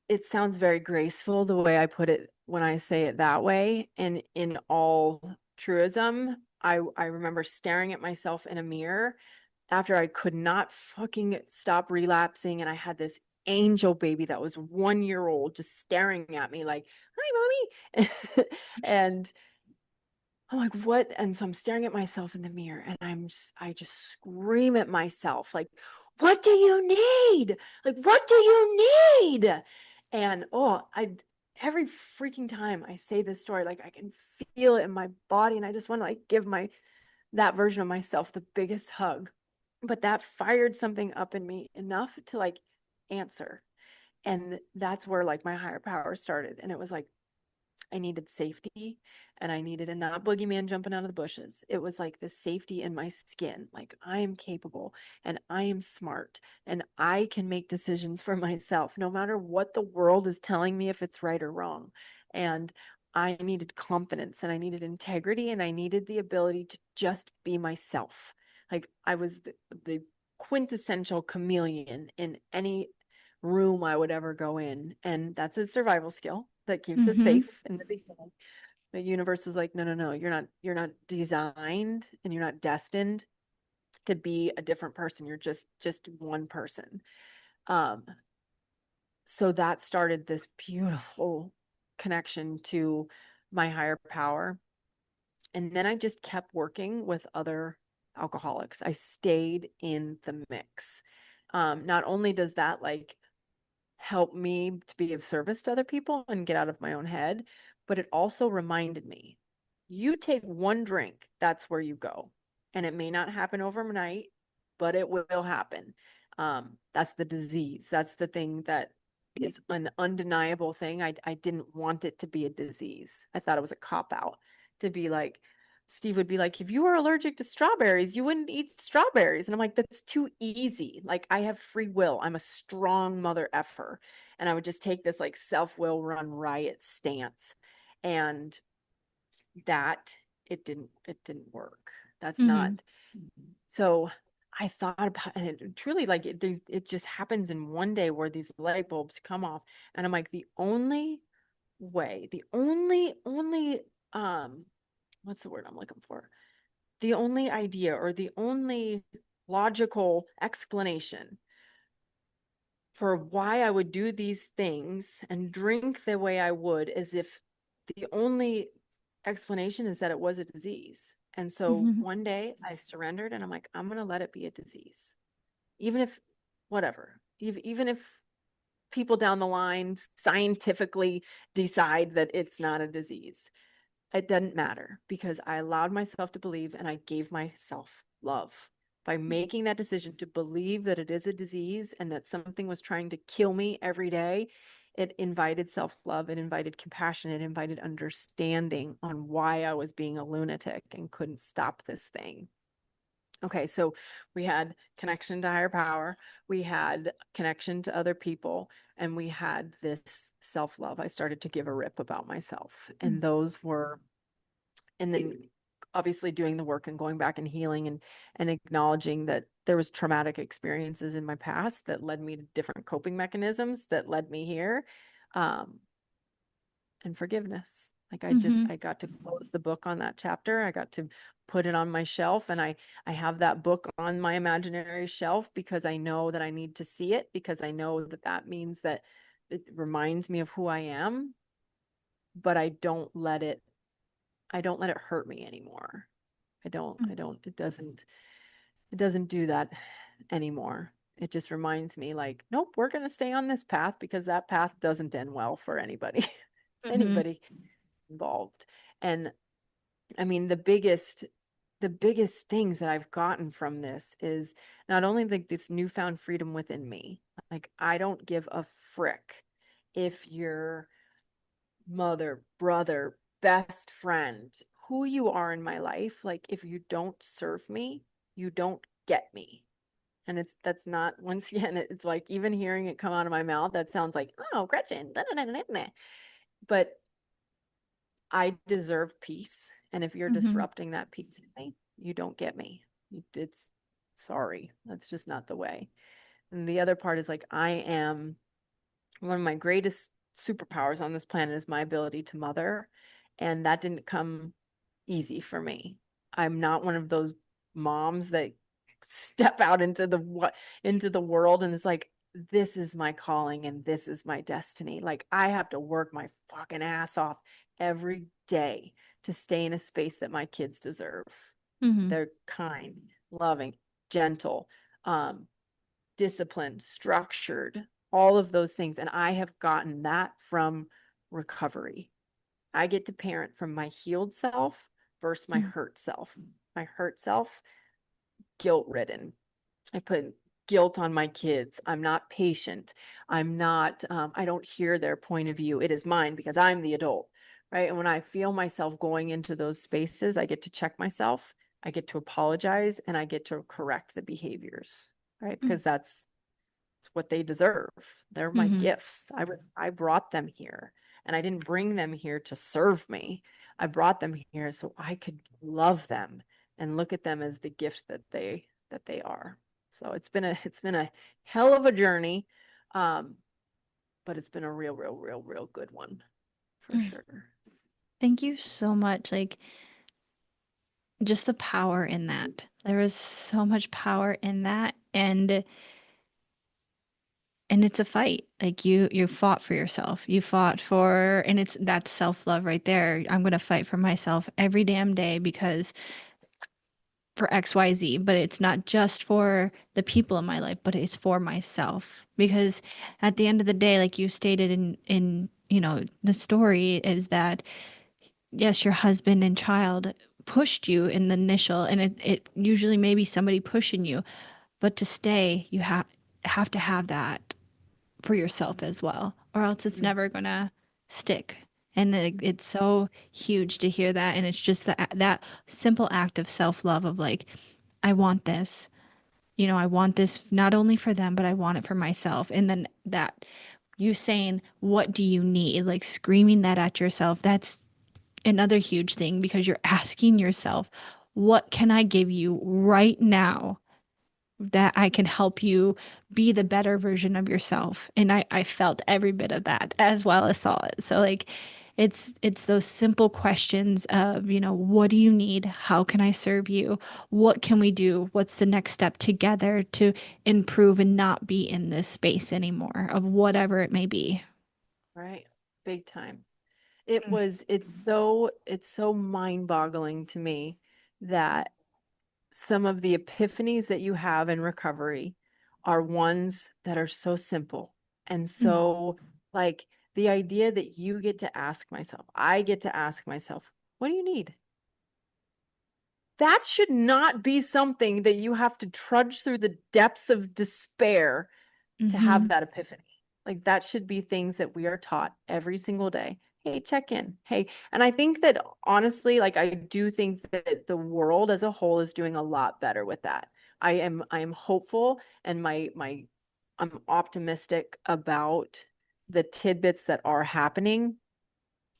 it sounds very graceful the way I put it when I say it that way. And in all truism, I remember staring at myself in a mirror after I could not fucking stop relapsing. And I had this angel baby that was 1 year old just staring at me like, hi, mommy. And I'm like, what? And so I'm staring at myself in the mirror and I just scream at myself, like, what do you need? Like, what do you need? And every freaking time I say this story, like I can feel it in my body and I just want to like give that version of myself the biggest hug. But that fired something up in me enough to like answer. And that's where like my higher power started. And it was like, I needed safety and I needed a not boogeyman jumping out of the bushes. It was like the safety in my skin. Like I am capable and I am smart and I can make decisions for myself, no matter what the world is telling me if it's right or wrong. And I needed confidence and I needed integrity and I needed the ability to just be myself. Like I was the quintessential chameleon in any room I would ever go in. And that's a survival skill that keeps us Mm-hmm. safe in the beginning. The universe is like, no, no, no, you're not designed and you're not destined to be a different person. You're just one person. Um, so that started this beautiful connection to my higher power. And then I just kept working with other alcoholics. I stayed in the mix. Not only does that like help me to be of service to other people and get out of my own head, but it also reminded me, you take one drink, that's where you go. And it may not happen overnight, but it will happen. That's the disease. That's the thing that is an undeniable thing. I didn't want it to be a disease. I thought it was a cop out to be like, Steve would be like, if you were allergic to strawberries, you wouldn't eat strawberries. And I'm like, that's too easy. Like, I have free will. I'm a strong mother effer. And I would just take this like self-will run riot stance. And that it didn't work. That's Mm-hmm. not. So I thought about and it truly like it just happens in one day where these light bulbs come off. And I'm like, the only way, the only what's the word I'm looking for? The only idea or the only logical explanation for why I would do these things and drink the way I would is if the only explanation is that it was a disease. And so Mm-hmm. one day I surrendered and I'm like, I'm going to let it be a disease. Even if, whatever, even if people down the line scientifically decide that it's not a disease, it doesn't matter because I allowed myself to believe and I gave myself love by making that decision to believe that it is a disease and that something was trying to kill me every day. It invited self-love, it invited compassion, it invited understanding on why I was being a lunatic and couldn't stop this thing. Okay, so we had connection to higher power, we had connection to other people, and we had this self-love. I started to give a rip about myself. And those were, and then obviously doing the work and going back and healing and acknowledging that there was traumatic experiences in my past that led me to different coping mechanisms that led me here. Um, and forgiveness. Like Mm-hmm. I got to close the book on that chapter. I got to put it on my shelf, and I have that book on my imaginary shelf because I know that I need to see it, because I know that that means that it reminds me of who I am, but I don't let it hurt me anymore. It doesn't do that anymore. It just reminds me like, nope, we're going to stay on this path because that path doesn't end well for anybody, Mm-hmm. anybody involved. And I mean, the biggest things that I've gotten from this is not only like this newfound freedom within me, like I don't give a frick if your mother, brother, best friend, who you are in my life, like if you don't serve me, you don't get me. And that's not, once again, it's like even hearing it come out of my mouth, that sounds like, oh, Gretchen, but I deserve peace. And if you're Mm-hmm. disrupting that peace in me, you don't get me. It's sorry. That's just not the way. And the other part is like, I am one of my greatest superpowers on this planet is my ability to mother. And that didn't come easy for me. I'm not one of those moms that step out into the world and it's like, this is my calling and this is my destiny. Like I have to work my fucking ass off every day to stay in a space that my kids deserve. Mm-hmm. They're kind, loving, gentle, um, disciplined, structured, all of those things. And I have gotten that from recovery. I get to parent from my healed self versus my hurt self. My hurt self, guilt ridden. I put guilt on my kids. I'm not patient. I don't hear their point of view. It is mine because I'm the adult, right? And when I feel myself going into those spaces, I get to check myself, I get to apologize, and I get to correct the behaviors, right? Because that's it's what they deserve. They're my Mm-hmm. gifts. I brought them here, and I didn't bring them here to serve me. I brought them here so I could love them and look at them as the gift that they are. So it's been a hell of a journey, um, but it's been a real good one for Mm. sure. Thank you so much. Like, just the power in that. There is so much power in that, and it's a fight. Like you fought for yourself. You fought for, and it's that's self-love right there. I'm going to fight for myself every damn day because for XYZ, but it's not just for the people in my life, but it's for myself. Because at the end of the day, like you stated in the story, is that yes, your husband and child pushed you in the initial, and it usually may be somebody pushing you, but to stay, you have to have that for yourself as well, or else it's Mm, never gonna stick. And it's so huge to hear that, and it's just that simple act of self love of like, I want this. I want this not only for them, but I want it for myself. And then that you saying, what do you need? Like screaming that at yourself. That's another huge thing because you're asking yourself, what can I give you right now that I can help you be the better version of yourself? And I felt every bit of that as well as saw it. So like it's those simple questions of, what do you need? How can I serve you? What can we do? What's the next step together to improve and not be in this space anymore of whatever it may be? right. Big time. Mm. It's so mind-boggling to me that some of the epiphanies that you have in recovery are ones that are so simple and Mm. so like the idea that I get to ask myself, what do you need? That should not be something that you have to trudge through the depths of despair to have Mm-hmm. that epiphany. Like that should be things that we are taught every single day. hey, check in. Hey, and I think that honestly, like I do think that the world as a whole is doing a lot better with that. I am hopeful and my I'm optimistic about the tidbits that are happening,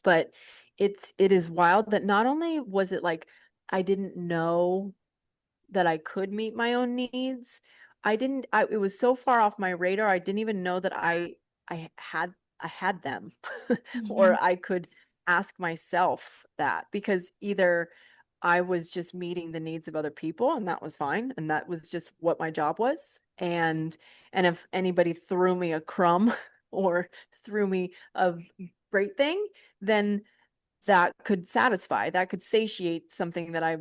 but it is wild that not only was it like I didn't know that I could meet my own needs. It was so far off my radar. I didn't even know that I had I had them Mm-hmm. or I could ask myself that because either I was just meeting the needs of other people and that was fine and that was just what my job was and if anybody threw me a crumb or threw me a great thing, then that could satisfy, that could satiate something that I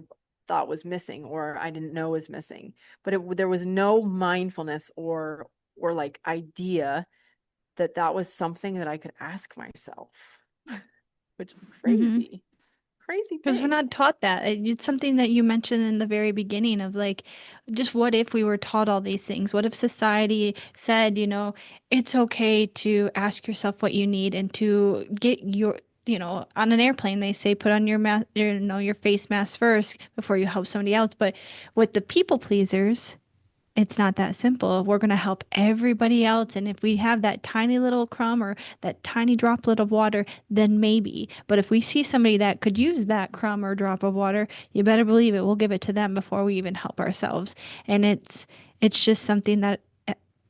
thought was missing or I didn't know was missing. But there was no mindfulness or like idea that that was something that I could ask myself, which is Mm-hmm. crazy, crazy Because we're thing. not taught that. It's something that you mentioned in the very beginning of like, just what if we were taught all these things? What if society said, it's okay to ask yourself what you need and to get on an airplane, they say put on your mask, your face mask first before you help somebody else. But with the people pleasers, it's not that simple. We're going to help everybody else. And if we have that tiny little crumb or that tiny droplet of water, then maybe. But if we see somebody that could use that crumb or drop of water, you better believe it. We'll give it to them before we even help ourselves. And it's just something that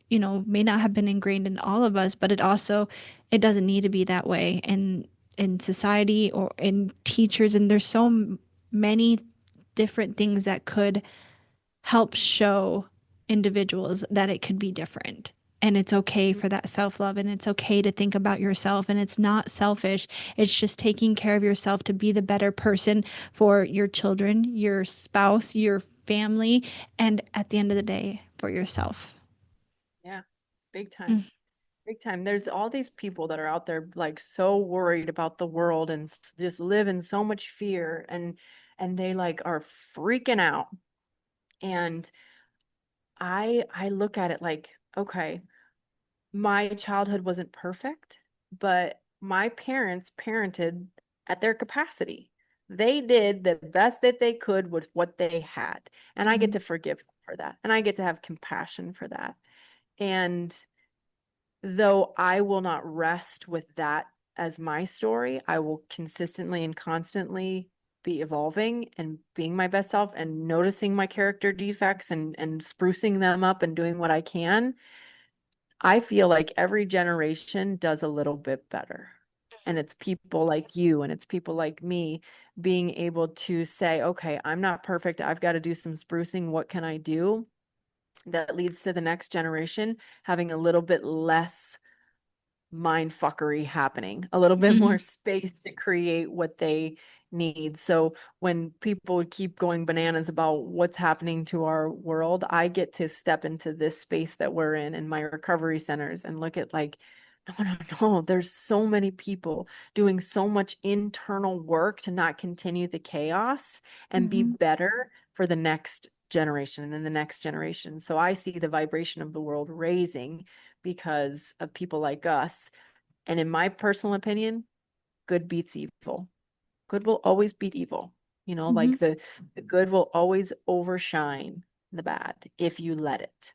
may not have been ingrained in all of us, but it doesn't need to be that way. And in society or in teachers, and there's so many different things that could help show individuals that it could be different. And it's okay for that self love, and it's okay to think about yourself, and it's not selfish. It's just taking care of yourself to be the better person for your children, your spouse, your family, and at the end of the day, for yourself. Yeah, big Mm. time. Big time. There's all these people that are out there like so worried about the world and just live in so much fear and they like are freaking out. And I look at it like, okay, my childhood wasn't perfect, but my parents parented at their capacity. They did the best that they could with what they had. And I get Mhm. to forgive them for that. And I get to have compassion for that. And though I will not rest with that as my story, I will consistently and constantly be evolving and being my best self and noticing my character defects and sprucing them up and doing what I can. I feel like every generation does a little bit better. And it's people like you and it's people like me being able to say, okay, I'm not perfect. I've got to do some sprucing. What can I do? That leads to the next generation having a little bit less mind fuckery happening, a little bit more Mhm. space to create what they need. So when people keep going bananas about what's happening to our world, I get to step into this space that we're in my recovery centers and look at like, no, no, no, there's so many people doing so much internal work to not continue the chaos and be Mhm. better for the next generation and then the next generation. So I see the vibration of the world raising because of people like us. And in my personal opinion, good beats evil. Good will always beat evil. Mhm. Like the good will always overshine the bad if you let it.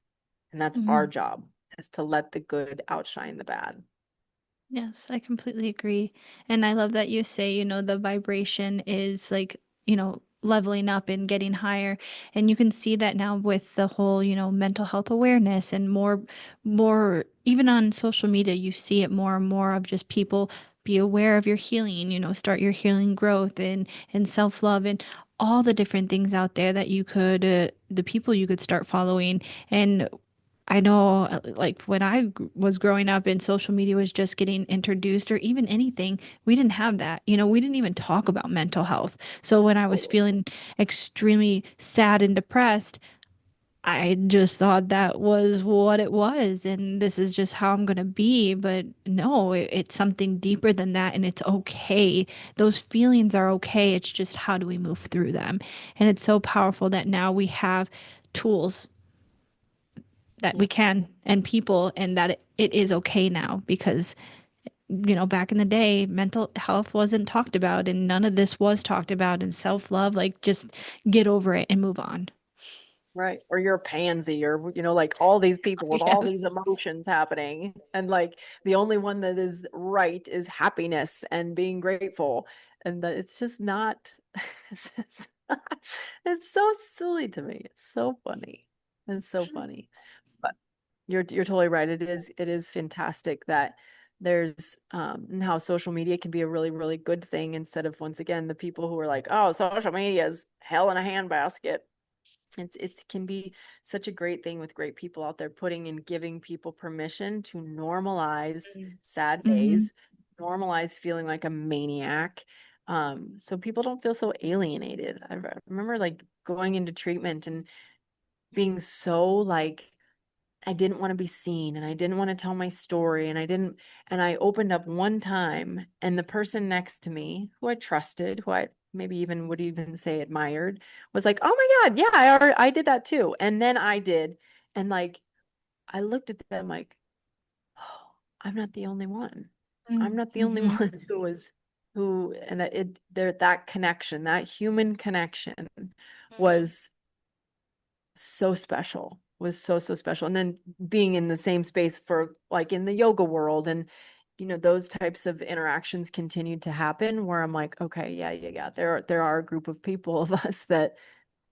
And that's our Mhm. job is to let the good outshine the bad. Yes, I completely agree. And I love that you say, the vibration is like, leveling up and getting higher. And you can see that now with the whole, mental health awareness and more, even on social media, you see it more and more of just people be aware of your healing, start your healing growth and self-love and all the different things out there that the people you could start following. And I know, like when I was growing up and social media was just getting introduced or even anything, we didn't have that. We didn't even talk about mental health. So when I was Totally. feeling extremely sad and depressed, I just thought that was what it was. And this is just how I'm going to be. But no, it's something deeper than that. And it's okay. Those feelings are okay. It's just how do we move through them? And it's so powerful that now we have tools that Yeah. we can and people and that it is okay now because back in the day, mental health wasn't talked about and none of this was talked about, and self-love, like just get over it and move on. Right. Or you're a pansy, or, like all these people with all Yes. these emotions happening. And like the only one that is right is happiness and being grateful. And that it's just not, it's, just it's so silly to me. It's so funny. It's so funny. But you're totally right. It is fantastic that there's and how social media can be a really, really good thing, instead of, once again, the people who are like, oh, social media is hell in a handbasket. It can be such a great thing with great people out there putting and giving people permission to normalize sad Mm-hmm. days, normalize feeling like a maniac. So people don't feel so alienated. I remember like going into treatment and being so like I didn't want to be seen, and I didn't want to tell my story, and I opened up one time, and the person next to me who I trusted, who I maybe even would even say admired, was like, "Oh my God, yeah, I did that too." And then I did. And like I looked at them like, "Oh, I'm not the only one. I'm not the only Mm-hmm. one who was who," and that connection, that human connection was so special, was so special. And then being in the same space for like in the yoga world, and those types of interactions continued to happen, where I'm like, okay, yeah, there are a group of people of us that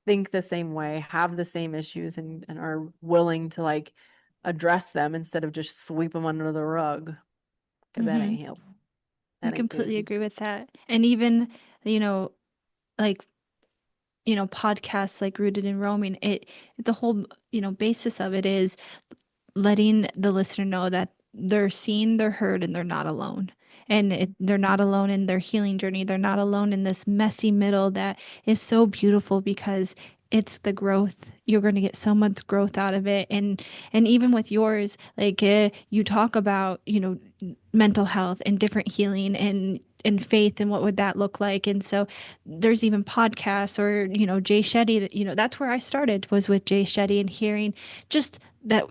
think the same way, have the same issues, and are willing to like address them instead of just sweep them under the rug, because that Mm-hmm. ain't healthy. I That ain't completely good. agree with that. And even, you know, like, podcasts like Rooted in Roaming, the whole, basis of it is letting the listener know that they're seen, they're heard, and they're not alone. And they're not alone in their healing journey. They're not alone in this messy middle that is so beautiful, because it's the growth. You're going to get so much growth out of it. And even with yours, like, you talk about, mental health and different healing and faith, and what would that look like. And so there's even podcasts, or Jay Shetty, that that's where I started, was with Jay Shetty, and hearing just that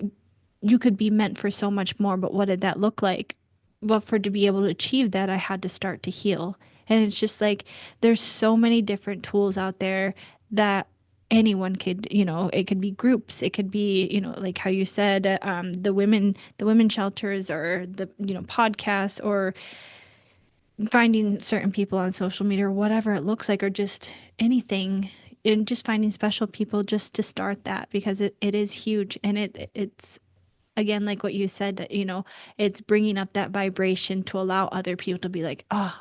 you could be meant for so much more. But what did that look like? Well, for to be able to achieve that, I had to start to heal. And it's just like there's so many different tools out there that anyone could, it could be groups, it could be, like how you said, the women shelters, or the, podcasts, or finding certain people on social media, or whatever it looks like, or just anything. And just finding special people just to start that, because it is huge. And it's, again, like what you said, it's bringing up that vibration to allow other people to be like, oh,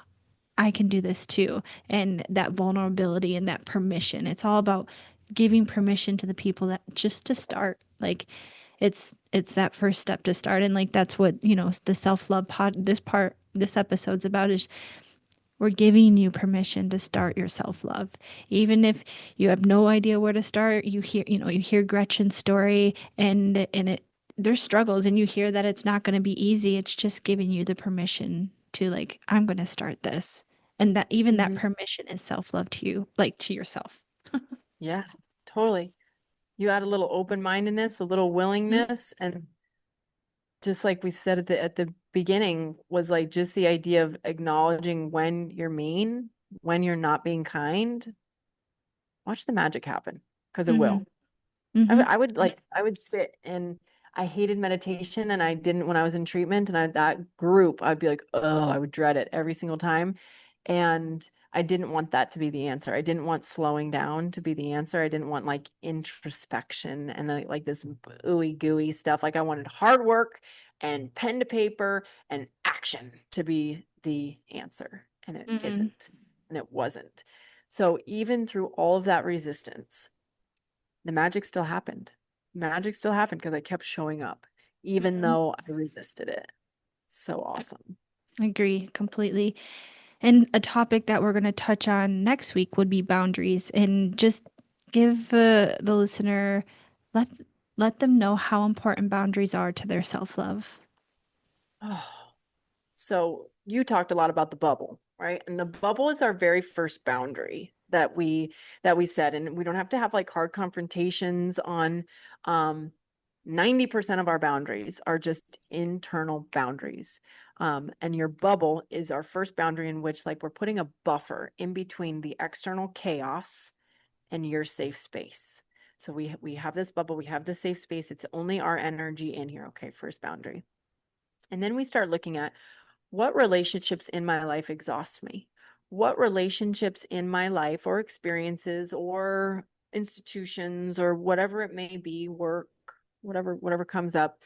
I can do this too. And that vulnerability and that permission. It's all about giving permission to the people that just to start. Like, it's that first step to start. And like that's what, the self-love this episode's about, is we're giving you permission to start your self-love. Even if you have no idea where to start, you hear Gretchen's story, and there's struggles, and you hear that it's not going to be easy. It's just giving you the permission to, like, I'm going to start this. And that, even that Hmm. permission is self-love to you, like to yourself. Yeah, totally. You add a little open-mindedness, a little Mhm. willingness, and just like we said at the beginning, was like just the idea of acknowledging when you're mean, when you're not being kind. Watch the magic happen, because it will. Mhm. Mhm. I would sit, and I hated meditation, and I didn't when I was in treatment, and that group, I'd be like, oh, I would dread it every single time. And I didn't want that to be the answer. I didn't want slowing down to be the answer. I didn't want like introspection and like this ooey gooey stuff. Like I wanted hard work and pen to paper and action to be the answer. And it Mhm. isn't. And it wasn't. So even through all of that resistance, the magic still happened. Magic still happened because I kept showing up, even Mhm. though I resisted it. So awesome. I agree completely. And a topic that we're going to touch on next week would be boundaries, and just give the listener, let let them know how important boundaries are to their self-love. Oh, so you talked a lot about the bubble, right? And the bubble is our very first boundary that we set. And we don't have to have like hard confrontations on 90% of our boundaries are just internal boundaries. And your bubble is our first boundary, in which like we're putting a buffer in between the external chaos and your safe space. So we have this bubble, we have this safe space. It's only our energy in here. Okay, first boundary. And then we start looking at what relationships in my life exhaust me. What relationships in my life or experiences or institutions or whatever it may be, work, whatever comes up,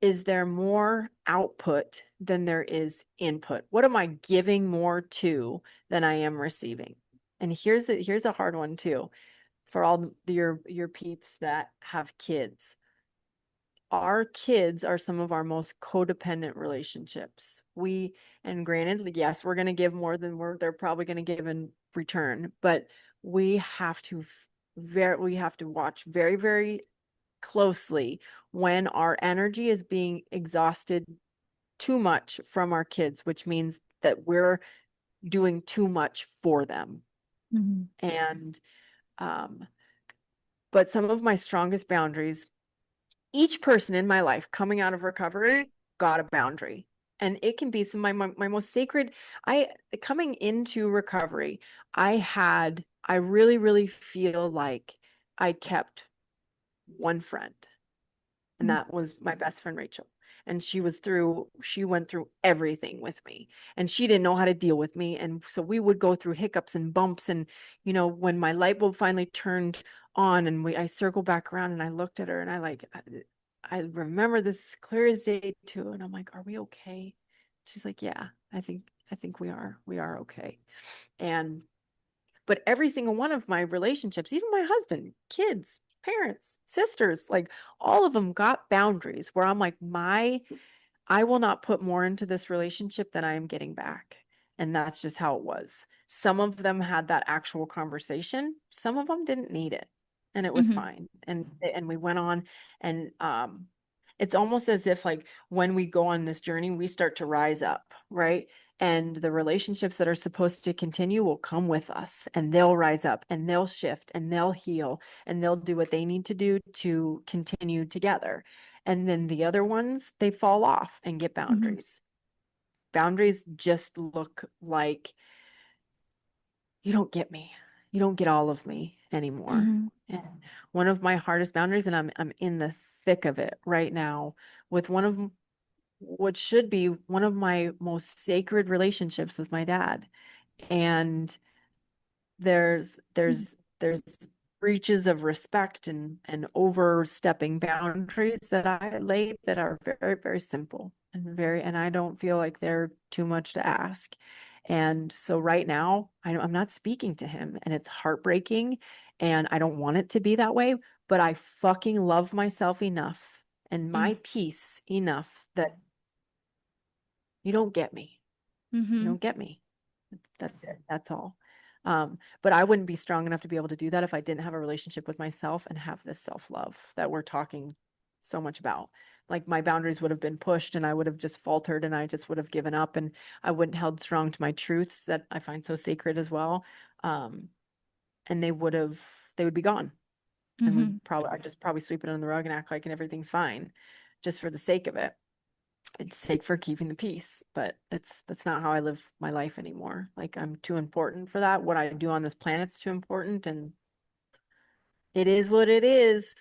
is there more output than there is input? What am I giving more to than I am receiving? And here's a hard one too for all your peeps that have kids. Our kids are some of our most codependent relationships. And granted, yes, we're going to give more than they're probably going to give in return, but we have to we have to watch very, very closely when our energy is being exhausted too much from our kids, which means that we're doing too much for them. Mm-hmm. And, but some of my strongest boundaries, each person in my life coming out of recovery got a boundary. And it can be some of my most sacred. Coming into recovery, I really, really feel like I kept one friend, and that was my best friend Rachel. And she went through everything with me, and she didn't know how to deal with me. And so we would go through hiccups and bumps. And when my light bulb finally turned on, and I circled back around and I looked at her, and I remember this clear as day too. And I'm like, are we okay? She's like, yeah, I think we are okay. And but every single one of my relationships, even my husband, kids, parents, sisters, like all of them got boundaries where I'm like, I will not put more into this relationship than I am getting back. And that's just how it was. Some of them had that actual conversation. Some of them didn't need it. And it was Mm-hmm. fine. And we went on. And it's almost as if like when we go on this journey, we start to rise up, right? And the relationships that are supposed to continue will come with us, and they'll rise up and they'll shift and they'll heal and they'll do what they need to do to continue together. And then the other ones, they fall off and get Mm-hmm. boundaries. Boundaries just look like, you don't get me. You don't get all of me anymore. Mm-hmm. And one of my hardest boundaries, and I'm in the thick of it right now with one of what should be one of my most sacred relationships with my dad. And there's breaches of respect and overstepping boundaries that I laid that are very, very simple and I don't feel like they're too much to ask. And so right now I'm not speaking to him, and it's heartbreaking, and I don't want it to be that way, but I fucking love myself enough and my peace enough that you don't get me. You Mm-hmm. don't get me. That's it. That's all. But I wouldn't be strong enough to be able to do that if I didn't have a relationship with myself and have this self-love that we're talking so much about. Like my boundaries would have been pushed, and I would have just faltered, and I just would have given up, and I wouldn't held strong to my truths that I find so sacred as well. Um, and they would be gone. And Mm-hmm. I'd just probably sweep it under the rug and act like everything's fine just for the sake of it. It's sake for keeping the peace, but that's not how I live my life anymore. Like I'm too important for that. What I do on this planet's too important, and it is what it is.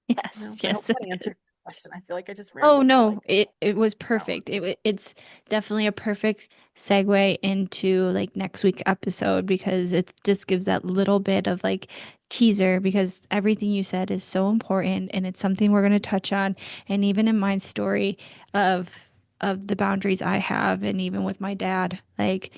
Yes, I hope yes. that answered the question. I feel like I just Oh rambled for no, like it was an hour. perfect. It's definitely a perfect segue into like next week episode because it just gives that little bit of like teaser because everything you said is so important and it's something we're going to touch on. And even in my story of the boundaries I have, and even with my dad, like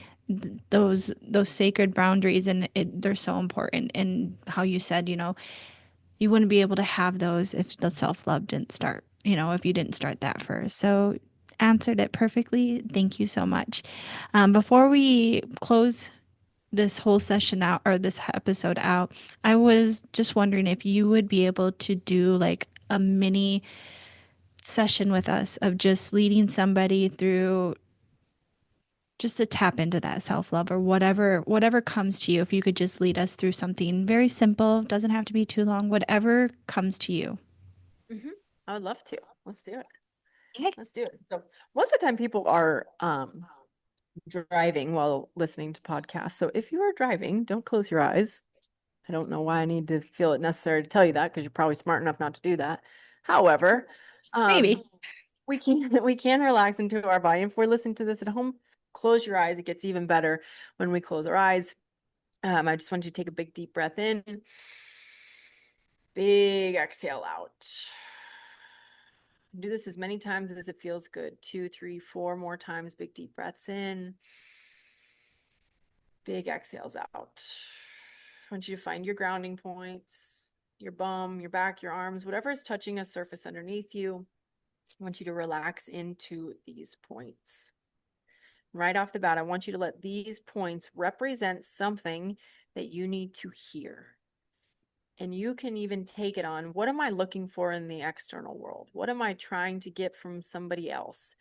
those sacred boundaries, and they're so important. And how you said, you wouldn't be able to have those if the self love didn't start, if you didn't start that first. So, answered it perfectly. Thank you so much. Before we close this whole session out or this episode out, I was just wondering if you would be able to do like a mini session with us of just leading somebody through just to tap into that self-love or whatever comes to you. If you could just lead us through something very simple, doesn't have to be too long, whatever comes to you. I would love to. Let's do it. Okay. Let's do it. So most of the time people are driving while listening to podcasts. So if you are driving, don't close your eyes. I don't know why I need to feel it necessary to tell you that because you're probably smart enough not to do that. However, Maybe. we can relax into our body. If we're listening to this at home, close your eyes. It gets even better when we close our eyes. I just want you to take a big deep breath in, big exhale out. Do this as many times as it feels good. 2, 3, 4 more times. Big deep breaths in, big exhales out. I want you to find your grounding points, your bum, your back, your arms, whatever is touching a surface underneath you. I want you to relax into these points. Right off the bat, I want you to let these points represent something that you need to hear. And you can even take it on, what am I looking for in the external world? What am I trying to get from somebody else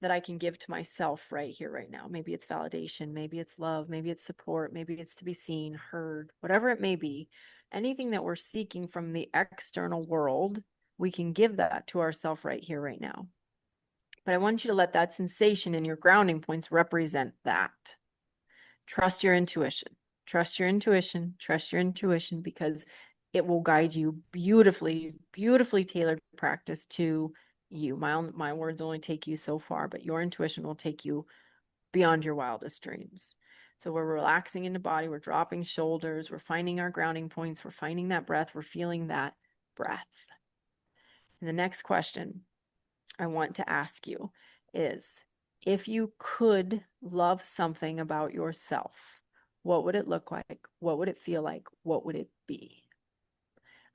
that I can give to myself right here, right now? Maybe it's validation, maybe it's love, maybe it's support, maybe it's to be seen, heard, whatever it may be. Anything that we're seeking from the external world, we can give that to ourselves right here, right now. But I want you to let that sensation in your grounding points represent that. Trust your intuition. Trust your intuition. Trust your intuition because it will guide you beautifully, beautifully tailored practice to you. My words only take you so far, but your intuition will take you beyond your wildest dreams. So we're relaxing in the body, we're dropping shoulders, we're finding our grounding points, we're finding that breath, we're feeling that breath. And the next question I want to ask you is, if you could love something about yourself, what would it look like? What would it feel like? What would it be?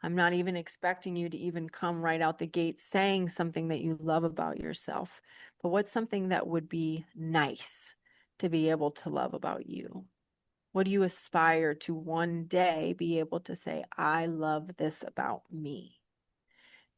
I'm not even expecting you to even come right out the gate saying something that you love about yourself, but what's something that would be nice to be able to love about you? What do you aspire to one day be able to say, I love this about me?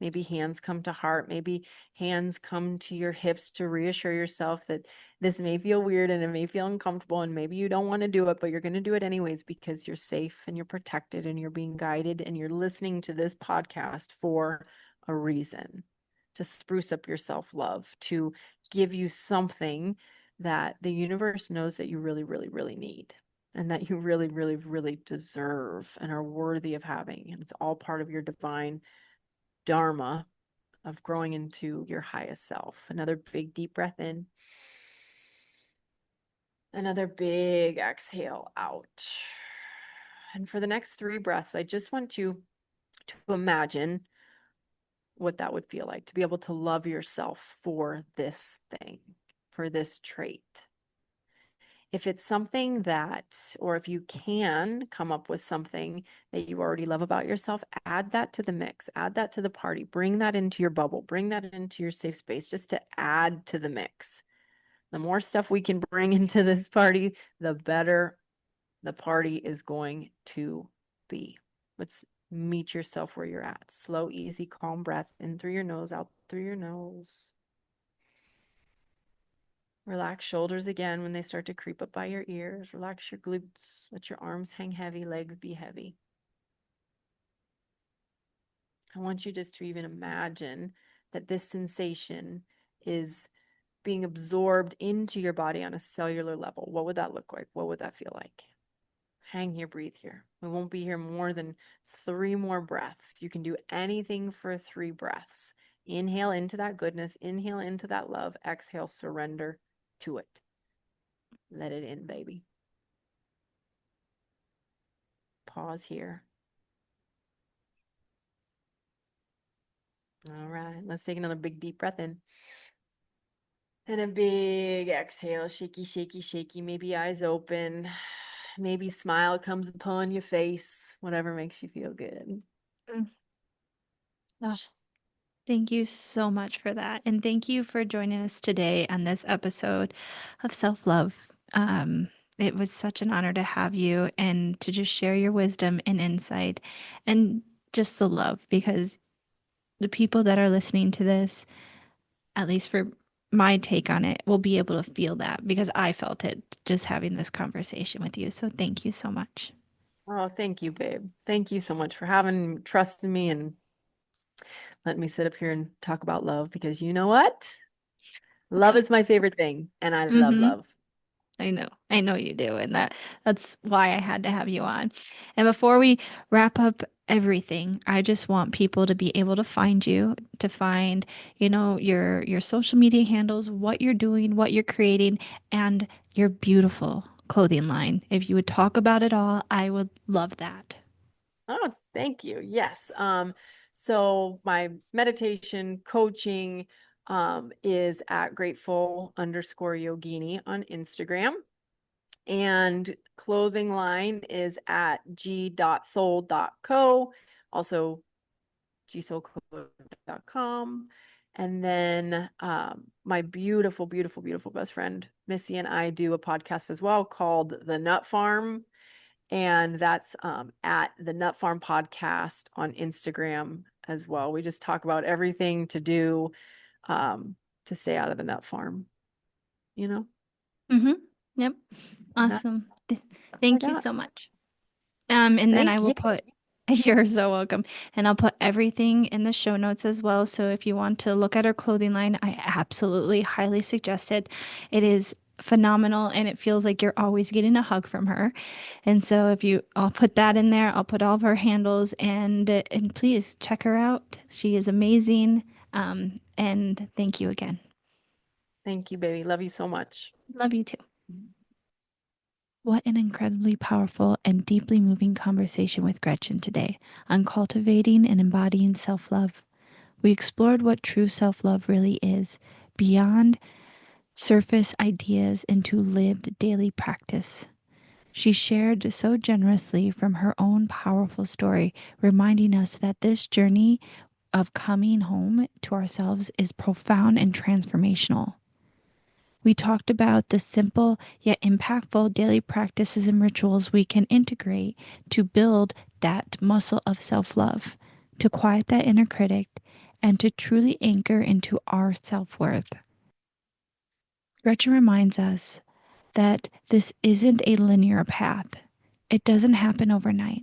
Maybe hands come to heart. Maybe hands come to your hips to reassure yourself that this may feel weird and it may feel uncomfortable and maybe you don't want to do it, but you're going to do it anyways because you're safe and you're protected and you're being guided and you're listening to this podcast for a reason, to spruce up your self-love, to give you something that the universe knows that you really, really, really need and that you really, really, really deserve and are worthy of having. And it's all part of your divine dharma of growing into your highest self. Another big deep breath in. Another big exhale out. And for the next 3 breaths, I just want you to imagine what that would feel like to be able to love yourself for this thing, for this trait. If it's something that, or if you can come up with something that you already love about yourself, add that to the mix, add that to the party, bring that into your bubble, bring that into your safe space just to add to the mix. The more stuff we can bring into this party, the better the party is going to be. Let's meet yourself where you're at. Slow, easy, calm breath in through your nose, out through your nose. Relax shoulders again when they start to creep up by your ears. Relax your glutes. Let your arms hang heavy, legs be heavy. I want you just to even imagine that this sensation is being absorbed into your body on a cellular level. What would that look like? What would that feel like? Hang here, breathe here. We won't be here more than 3 more breaths. You can do anything for 3 breaths. Inhale into that goodness. Inhale into that love. Exhale, surrender to it. Let it in, baby. Pause here. All right, let's take another big deep breath in. And a big exhale, shaky, shaky, shaky. Maybe eyes open. Maybe smile comes upon your face, whatever makes you feel good. Mm. Oh, thank you so much for that. And thank you for joining us today on this episode of Self Love. It was such an honor to have you and to just share your wisdom and insight and just the love because the people that are listening to this, at least for my take on it, will be able to feel that because I felt it just having this conversation with you. So thank you so much. Oh, thank you, babe. Thank you so much for having trust in me and let me sit up here and talk about love, because you know what? Love is my favorite thing, and I love Mm-hmm. love. I know you do, and that's why I had to have you on. And before we wrap up everything, I just want people to be able to find you, to find, your social media handles, what you're doing, what you're creating, and your beautiful clothing line. If you would talk about it all, I would love that. Oh, thank you. Yes. So my meditation coaching is at grateful_yogini on Instagram. And clothing line is at g.soul.co, also gsoulco.com. And then my beautiful, beautiful, beautiful best friend, Missy, and I do a podcast as well called The Nut Farm. And that's at the Nut Farm Podcast on Instagram as well. We just talk about everything to do to stay out of the nut farm, you know? Mm-hmm. Yep. That's Awesome. all I Thank you got. so much. And then I Thank will you. put, you're so welcome. And I'll put everything in the show notes as well. So if you want to look at her clothing line, I absolutely highly suggest it. It is phenomenal and it feels like you're always getting a hug from her. And so I'll put that in there. I'll put all of her handles and please check her out. She is amazing. And thank you again. Thank you, baby. Love you so much. Love you too. What an incredibly powerful and deeply moving conversation with Gretchen today on cultivating and embodying self love. We explored what true self love really is, beyond surface ideas into lived daily practice. She shared so generously from her own powerful story, reminding us that this journey of coming home to ourselves is profound and transformational. We talked about the simple yet impactful daily practices and rituals we can integrate to build that muscle of self love, to quiet that inner critic, and to truly anchor into our self worth. Gretchen reminds us that this isn't a linear path, it doesn't happen overnight.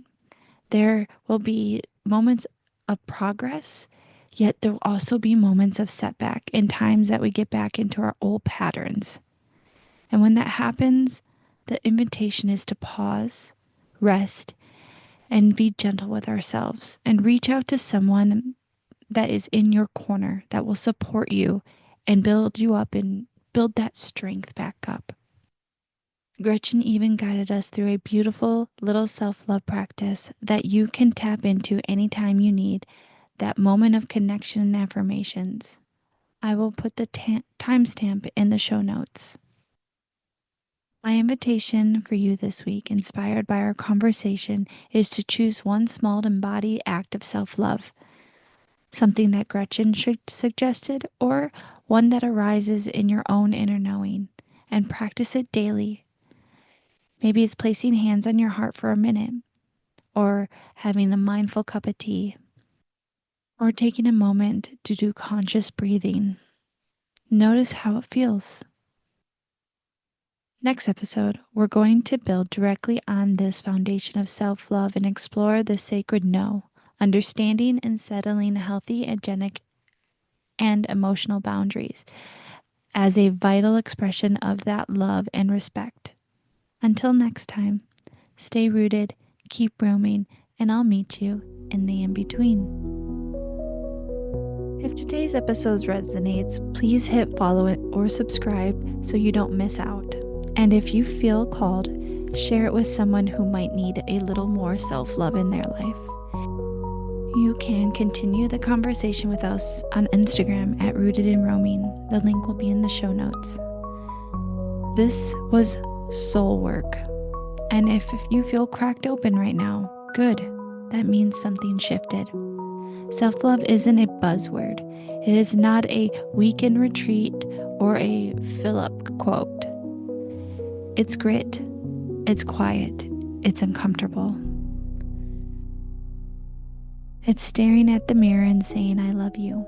There will be moments of progress, yet there will also be moments of setback and times that we get back into our old patterns. And when that happens, the invitation is to pause, rest, and be gentle with ourselves and reach out to someone that is in your corner that will support you and build you up and build that strength back up. Gretchen even guided us through a beautiful little self love practice that you can tap into anytime you need that moment of connection and affirmations. I will put the timestamp in the show notes. My invitation for you this week, inspired by our conversation, is to choose one small embodied act of self love, something that Gretchen suggested, or one that arises in your own inner knowing, and practice it daily. Maybe it's placing hands on your heart for a minute, or having a mindful cup of tea, or taking a moment to do conscious breathing. Notice how it feels. Next episode, we're going to build directly on this foundation of self love and explore the sacred no, understanding and settling healthy, energetic, and emotional boundaries as a vital expression of that love and respect. Until next time, stay rooted, keep roaming, and I'll meet you in the in between. If today's episode resonates, please hit follow it or subscribe so you don't miss out. And if you feel called, share it with someone who might need a little more self love in their life. You can continue the conversation with us on Instagram at Rooted in Roaming. The link will be in the show notes. This was soul work. And if you feel cracked open right now, good. That means something shifted. Self love isn't a buzzword, it is not a weekend retreat or a fill up quote. It's grit, it's quiet, it's uncomfortable. It's staring at the mirror and saying, I love you,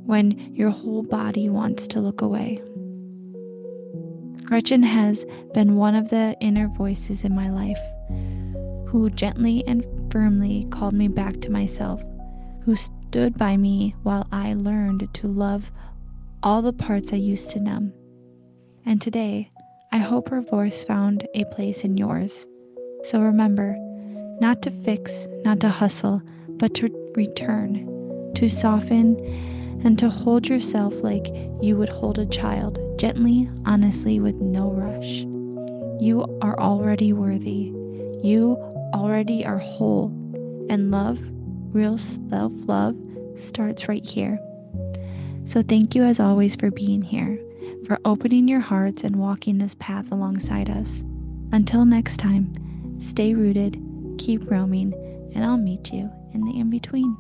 when your whole body wants to look away. Gretchen has been one of the inner voices in my life who gently and firmly called me back to myself, who stood by me while I learned to love all the parts I used to numb. And today, I hope her voice found a place in yours. So remember, not to fix, not to hustle, but to return, to soften, and to hold yourself like you would hold a child, gently, honestly, with no rush. You are already worthy. You already are whole. And love, real self-love, starts right here. So thank you as always for being here, for opening your hearts and walking this path alongside us. Until next time, stay rooted, keep roaming, and I'll meet you in the in-between.